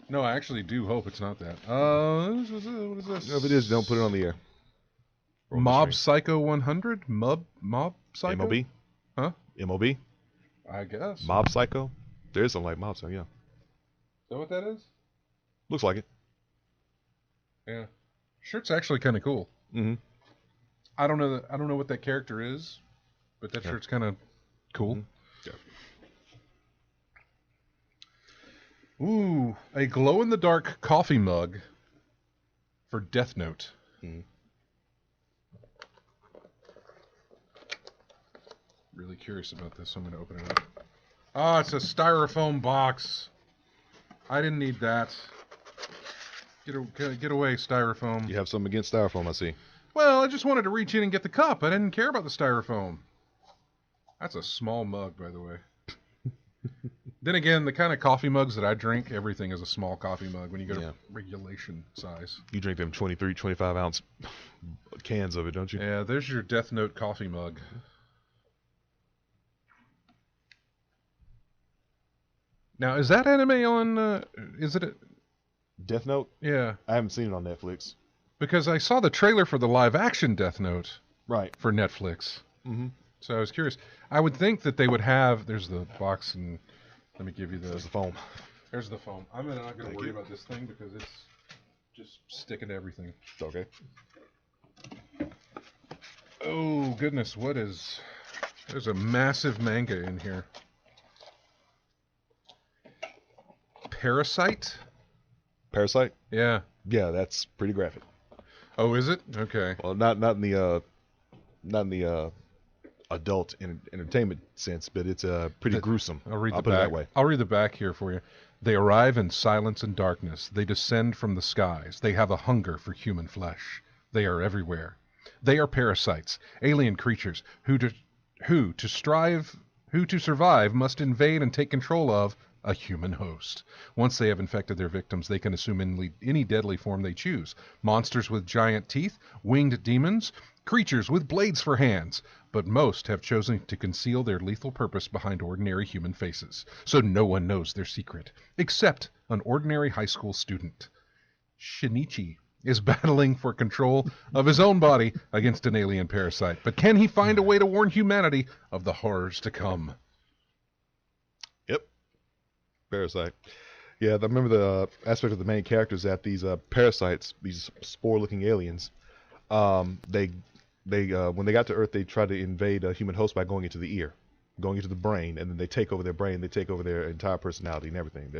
No, I actually do hope it's not that. What is this? If it is, don't put it on the air. Mob Psycho 100? Mob Psycho? MOB? Huh? MOB? I guess. Mob Psycho? There is something like Mob Psycho, yeah. Is that what that is? Looks like it. Yeah. Shirt's actually kind of cool. Mm-hmm. I don't know what that character is, but that shirt's kind of cool. Mm-hmm. Yeah. Ooh, a glow-in-the-dark coffee mug for Death Note. Mm-hmm. Really curious about this, so I'm going to open it up. Oh, it's a styrofoam box. I didn't need that. Get away, styrofoam. You have something against styrofoam, I see. Well, I just wanted to reach in and get the cup. I didn't care about the styrofoam. That's a small mug, by the way. Then again, the kind of coffee mugs that I drink, everything is a small coffee mug when you go to regulation size. You drink them 23, 25 ounce cans of it, don't you? Yeah, there's your Death Note coffee mug. Now, is that anime on, is it Death Note? Yeah. I haven't seen it on Netflix. Because I saw the trailer for the live-action Death Note. Right. For Netflix. Mm-hmm. So I was curious. I would think that they would have, there's the box, and let me give you There's the foam. There's the foam. I'm not going to worry about this thing because it's just sticking to everything. It's okay. Oh, goodness, there's a massive manga in here. Parasite? Parasite? Yeah. Yeah, that's pretty graphic. Oh, is it? Okay. Well, not in the adult entertainment sense, but it's pretty gruesome. I'll read the put back. it that way. I'll read the back here for you. They arrive in silence and darkness. They descend from the skies. They have a hunger for human flesh. They are everywhere. They are parasites, alien creatures who to survive must invade and take control of a human host. Once they have infected their victims, they can assume any deadly form they choose. Monsters with giant teeth, winged demons, creatures with blades for hands. But most have chosen to conceal their lethal purpose behind ordinary human faces, so no one knows their secret, except an ordinary high school student. Shinichi is battling for control of his own body against an alien parasite. But can he find a way to warn humanity of the horrors to come? Yep. Parasite. Yeah, I remember the aspect of the main characters that these parasites, these spore-looking aliens, they when they got to Earth, they tried to invade a human host by going into the ear. going into the brain, and then they take over their brain. They take over their entire personality and everything.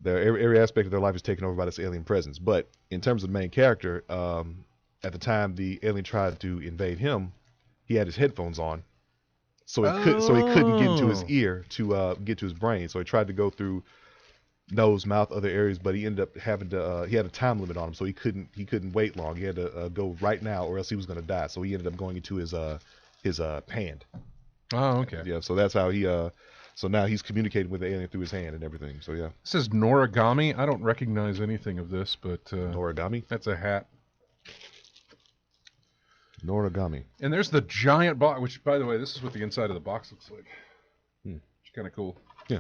Every aspect of their life is taken over by this alien presence. But in terms of the main character, at the time the alien tried to invade him, he had his headphones on, so he couldn't get into his ear to get to his brain. So he tried to go through nose, mouth, other areas, but he ended up having to. He had a time limit on him, so he couldn't wait long. He had to go right now, or else he was going to die. So he ended up going into his hand. Oh, okay. Yeah, so that's how he. So now he's communicating with the alien through his hand and everything. So yeah. This is Noragami. I don't recognize anything of this, but Noragami. That's a hat. Noragami. And there's the giant box, which, by the way, this is what the inside of the box looks like. It's kind of cool. Yeah.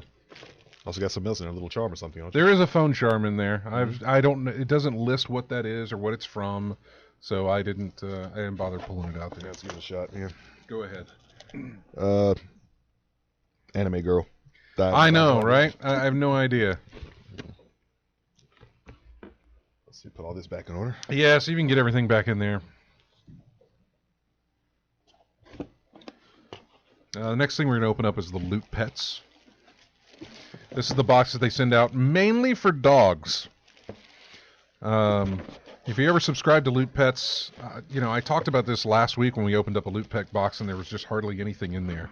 Also got something else in there, a little charm or something. There is a phone charm in there. I don't. It doesn't list what that is or what it's from, so I didn't bother pulling it out there. Yeah, let's give it a shot here. Go ahead. Anime girl. I know, right? I have no idea. Let's see, put all this back in order. Yeah, so you can get everything back in there. The next thing we're going to open up is the Loot Pets. This is the box that they send out mainly for dogs. If you ever subscribe to Loot Pets, I talked about this last week when we opened up a Loot Pet box and there was just hardly anything in there.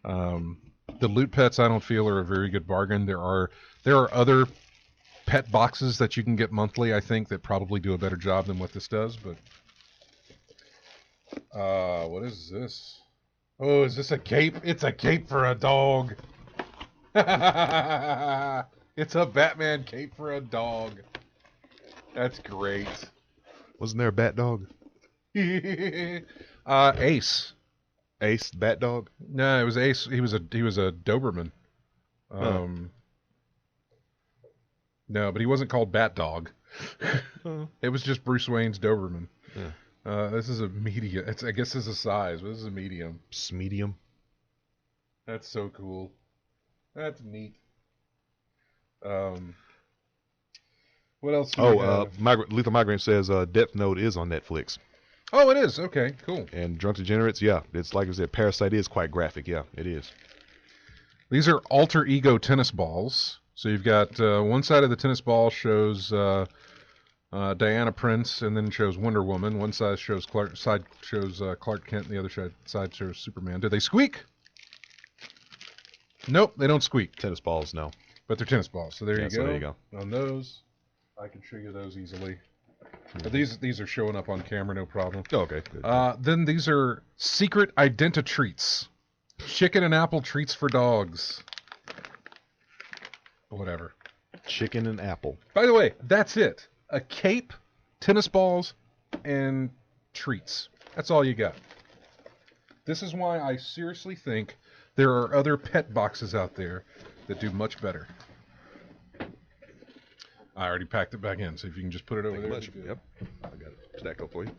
The Loot Pets, I don't feel, are a very good bargain. There are other pet boxes that you can get monthly, I think, that probably do a better job than what this does. But what is this? Oh, is this a cape? It's a cape for a dog. It's a Batman cape for a dog. That's great. Wasn't there a bat dog? Ace. Ace, bat dog? No, it was Ace. He was a Doberman. No, but he wasn't called Bat Dog. It was just Bruce Wayne's Doberman. Yeah. This is a medium. I guess this is a size, but this is a medium. Medium. That's so cool. That's neat. What else? Lethal Migraine says Death Note is on Netflix. Oh, it is. Okay, cool. And Drunk Degenerates, yeah, it's like I said, Parasite is quite graphic. Yeah, it is. These are alter ego tennis balls. So you've got one side of the tennis ball shows Diana Prince, and then shows Wonder Woman. One side shows Clark Kent, and the other side shows Superman. Do they squeak? Nope, they don't squeak. Tennis balls, no. But they're tennis balls. So there you go. So there you go. On those, I can show you those easily. But these are showing up on camera, no problem. Oh, okay. Good. Then these are secret Identi-treats. Chicken and apple treats for dogs. Whatever. Chicken and apple. By the way, that's it. A cape, tennis balls, and treats. That's all you got. This is why I seriously think there are other pet boxes out there that do much better. I already packed it back in, so if you can just put it over there. Yep. I got it stacked up for you.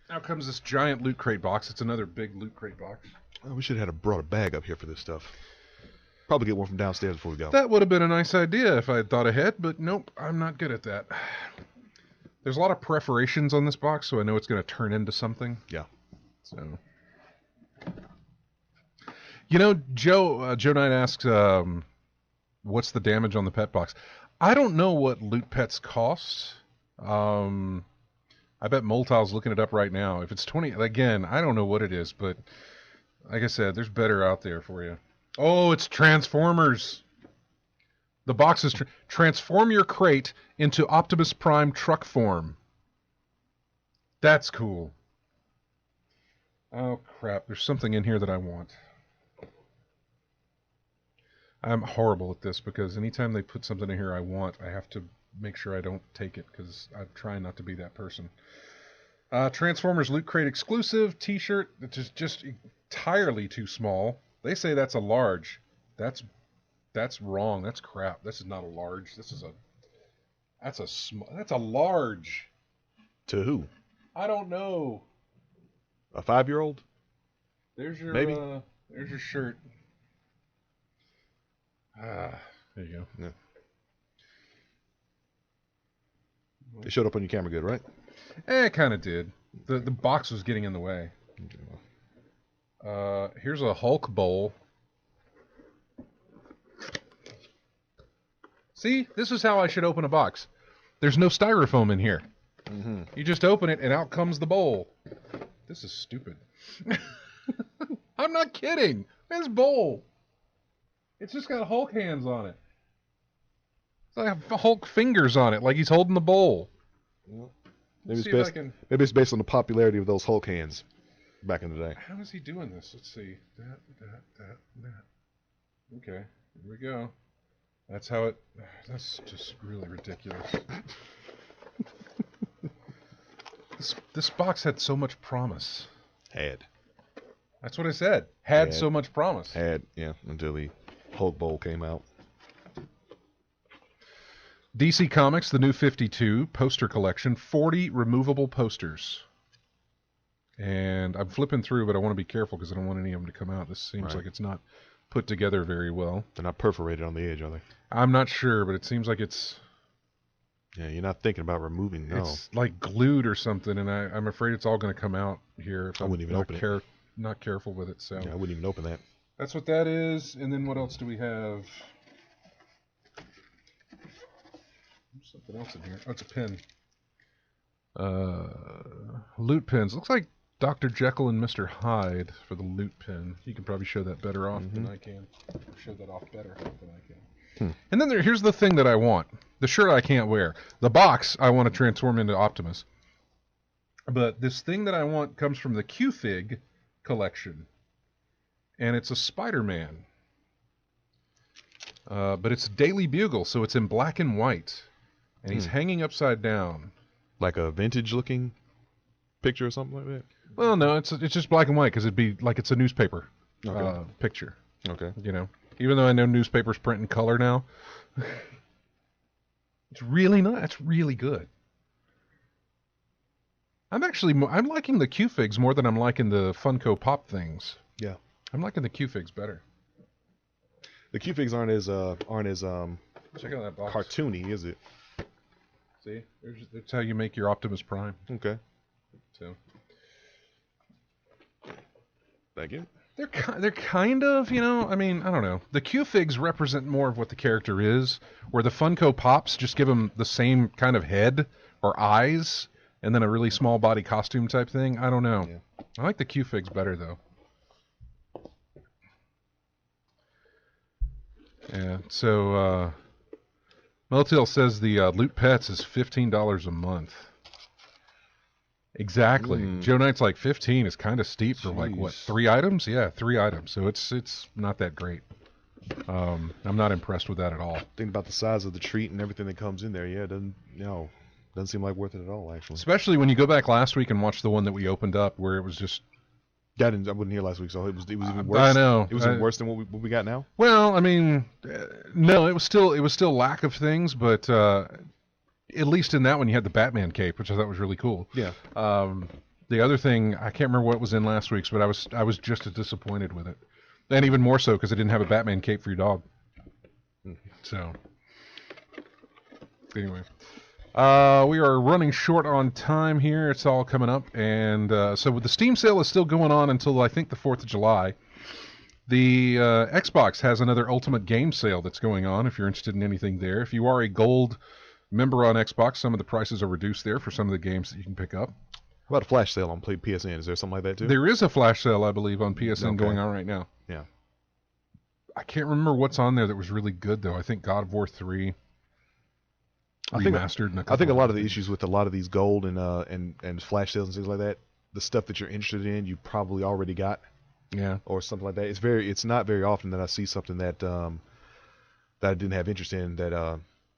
Now comes this giant Loot Crate box. It's another big Loot Crate box. Oh, we should have brought a bag up here for this stuff. Probably get one from downstairs before we go. That would have been a nice idea if I had thought ahead, but nope, I'm not good at that. There's a lot of perforations on this box, so I know it's going to turn into something. Yeah. So, Joe Knight asks, what's the damage on the pet box? I don't know what Loot Pets cost. I bet Moltile's looking it up right now. If it's 20, again, I don't know what it is, but like I said, there's better out there for you. Oh, it's Transformers. The box is transform your crate into Optimus Prime truck form. That's cool. Oh, crap. There's something in here that I want. I'm horrible at this because anytime they put something in here I want, I have to make sure I don't take it because I'm trying not to be that person. Transformers Loot Crate exclusive t-shirt, which is just entirely too small. They say that's a large. That's wrong. That's crap. This is not a large. That's a large. To who? I don't know. A 5-year-old? There's your maybe. There's your shirt. There you go. Yeah. It showed up on your camera good, right? It kind of did. The box was getting in the way. Here's a Hulk bowl. See, this is how I should open a box. There's no styrofoam in here. Mm-hmm. You just open it, and out comes the bowl. This is stupid. I'm not kidding. This bowl. It's just got Hulk hands on it. It's like Hulk fingers on it, like he's holding the bowl. Well, maybe it's based on the popularity of those Hulk hands back in the day. How is he doing this? Let's see. That. Okay, here we go. That's how it... That's just really ridiculous. This box had so much promise. Had. That's what I said. Had so much promise. Had, yeah, until the Hulk Bowl came out. DC Comics, the New 52 poster collection, 40 removable posters. And I'm flipping through, but I want to be careful because I don't want any of them to come out. This seems like it's not put together very well. They're not perforated on the edge, are they? I'm not sure, but it seems like it's... Yeah, you're not thinking about removing, no. It's like glued or something, and I'm afraid it's all going to come out here if I wouldn't even open it. Not careful with it. So yeah, I wouldn't even open that. That's what that is. And then what else do we have? There's something else in here. Oh, it's a pin. Loot pins. Looks like Dr. Jekyll and Mr. Hyde for the loot pin. You can probably show that better off than I can. Show that off better than I can. And then here's the thing that I want. The shirt I can't wear. The box I want to transform into Optimus. But this thing that I want comes from the Q-Fig collection. And it's a Spider-Man. But it's Daily Bugle, so it's in black and white. And he's hanging upside down. Like a vintage-looking picture or something like that? Well, no, it's just black and white because it'd be like it's a newspaper picture. Okay. You know, even though I know newspapers print in color now, it's really not. It's really good. I'm liking the Q-Figs more than I'm liking the Funko Pop things. Yeah. I'm liking the Q-Figs better. The Q-Figs aren't as Check out that box. cartoony, is it? See, that's how you make your Optimus Prime. Okay. So. Thank you. They're kind of, you know, I mean, I don't know. The Q-Figs represent more of what the character is, where the Funko Pops just give him the same kind of head or eyes, and then a really small body costume type thing. I don't know. Yeah. I like the Q-Figs better, though. Yeah, so, Meltil says the Loot Pets is $15 a month. Exactly. Joe Knight's like 15 is kind of steep for like what, 3 items? Yeah, 3 items. So it's not that great. I'm not impressed with that at all. Think about the size of the treat and everything that comes in there. Yeah, it doesn't seem like worth it at all, actually. Especially when you go back last week and watch the one that we opened up where it was just... I wasn't here last week, so it was even worse. I know. It was even worse than what we got now? Well, I mean, no, it was still lack of things, but at least in that one you had the Batman cape, which I thought was really cool. Yeah. The other thing, I can't remember what was in last week's, but I was just as disappointed with it. And even more so because I didn't have a Batman cape for your dog. So, anyway. We are running short on time here. It's all coming up. And so the Steam sale is still going on until, I think, the 4th of July. The Xbox has another Ultimate Game Sale that's going on if you're interested in anything there. If you are a gold member on Xbox, some of the prices are reduced there for some of the games that you can pick up. How about a flash sale on PSN? Is there something like that, too? There is a flash sale, I believe, on PSN going on right now. Yeah. I can't remember what's on there that was really good, though. I think God of War 3... remastered. I think a lot of the issues with a lot of these gold and flash sales and things like that, the stuff that you're interested in, you probably already got. Yeah. Or something like that. It's not very often that I see something that I didn't have interest in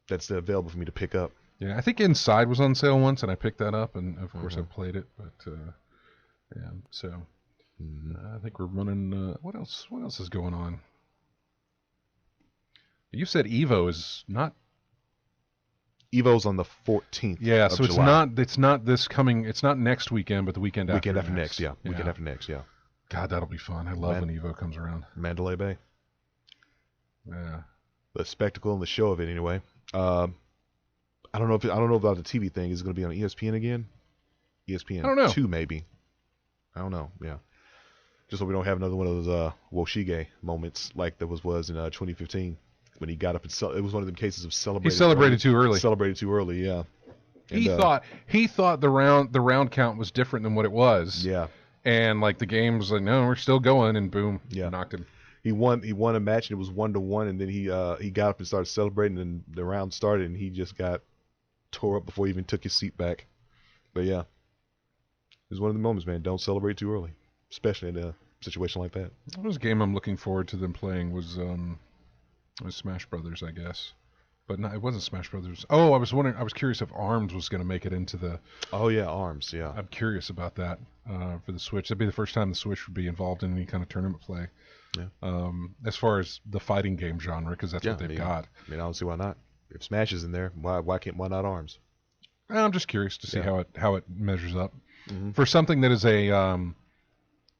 that's available for me to pick up. Yeah, I think Inside was on sale once, and I picked that up, and of course I played it. But yeah, so I think we're running. What else? What else is going on? You said Evo is not. Evo's on the 14th. Yeah, so it's July. It's not this coming. It's not next weekend, but the weekend after. Weekend after next. Yeah. Weekend after next. Yeah. God, that'll be fun. I love when Evo comes around. Mandalay Bay. Yeah. The spectacle and the show of it, anyway. I don't know about the TV thing. Is it going to be on ESPN again? ESPN I don't know. 2 maybe. I don't know. Yeah. Just so we don't have another one of those Woshige moments like there was in 2015 when he got up and it was one of them cases of celebrating. He celebrated too early. Celebrated too early, yeah. He thought the round count was different than what it was. Yeah. And like the game was like, no, we're still going, and boom, knocked him. He won a match and it was 1-1, and then he got up and started celebrating, and the round started and he just got tore up before he even took his seat back. But yeah, it was one of the moments, man. Don't celebrate too early, especially in a situation like that. What was a game I'm looking forward to them playing was Smash Brothers, I guess. But no, it wasn't Smash Brothers. Oh, I was curious if ARMS was going to make it into the... Oh, yeah, ARMS, yeah. I'm curious about that for the Switch. That'd be the first time the Switch would be involved in any kind of tournament play. Yeah. As far as the fighting game genre, because that's what they've got. I mean, I don't see why not. If Smash is in there, why not ARMS? I'm just curious to see how it measures up. For something that is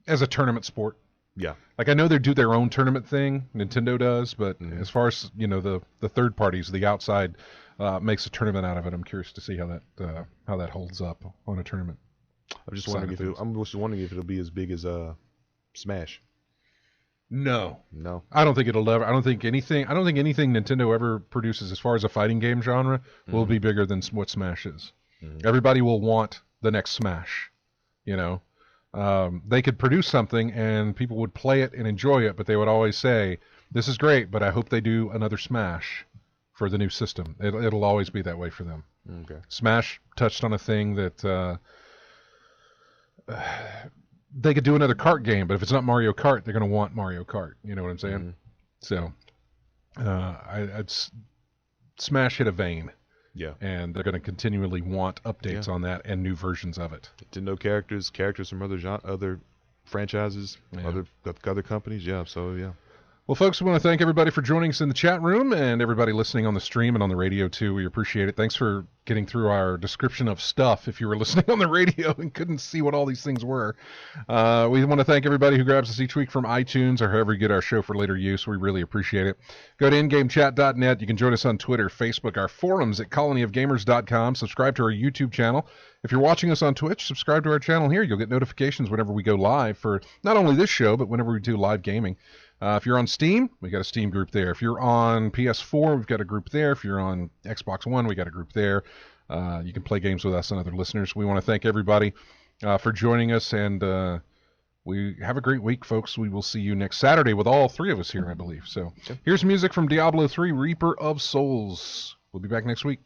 as a tournament sport. Yeah. Like, I know they do their own tournament thing, Nintendo does, but as far as, the third parties, the outside makes a tournament out of it, I'm curious to see how that holds up on a tournament. I'm just wondering if it'll be as big as Smash. No. No. I don't think it'll ever. I don't think anything Nintendo ever produces as far as a fighting game genre will be bigger than what Smash is. Everybody will want the next Smash, They could produce something and people would play it and enjoy it, but they would always say, "This is great, but I hope they do another Smash for the new system." It'll always be that way for them. Okay. Smash touched on a thing that they could do another kart game, but if it's not Mario Kart, they're going to want Mario Kart. You know what I'm saying? So, Smash hit a vein. Yeah. And they're going to continually want updates on that and new versions of it. Nintendo characters from other franchises, other companies. Yeah. So yeah. Well, folks, we want to thank everybody for joining us in the chat room and everybody listening on the stream and on the radio, too. We appreciate it. Thanks for getting through our description of stuff if you were listening on the radio and couldn't see what all these things were. We want to thank everybody who grabs us each week from iTunes or however you get our show for later use. We really appreciate it. Go to ingamechat.net. You can join us on Twitter, Facebook, our forums at colonyofgamers.com. Subscribe to our YouTube channel. If you're watching us on Twitch, subscribe to our channel here. You'll get notifications whenever we go live for not only this show, but whenever we do live gaming. If you're on Steam, we got a Steam group there. If you're on PS4, we've got a group there. If you're on Xbox One, we got a group there. You can play games with us and other listeners. We want to thank everybody for joining us, and we have a great week, folks. We will see you next Saturday with all three of us here, I believe. So here's music from Diablo 3, Reaper of Souls. We'll be back next week.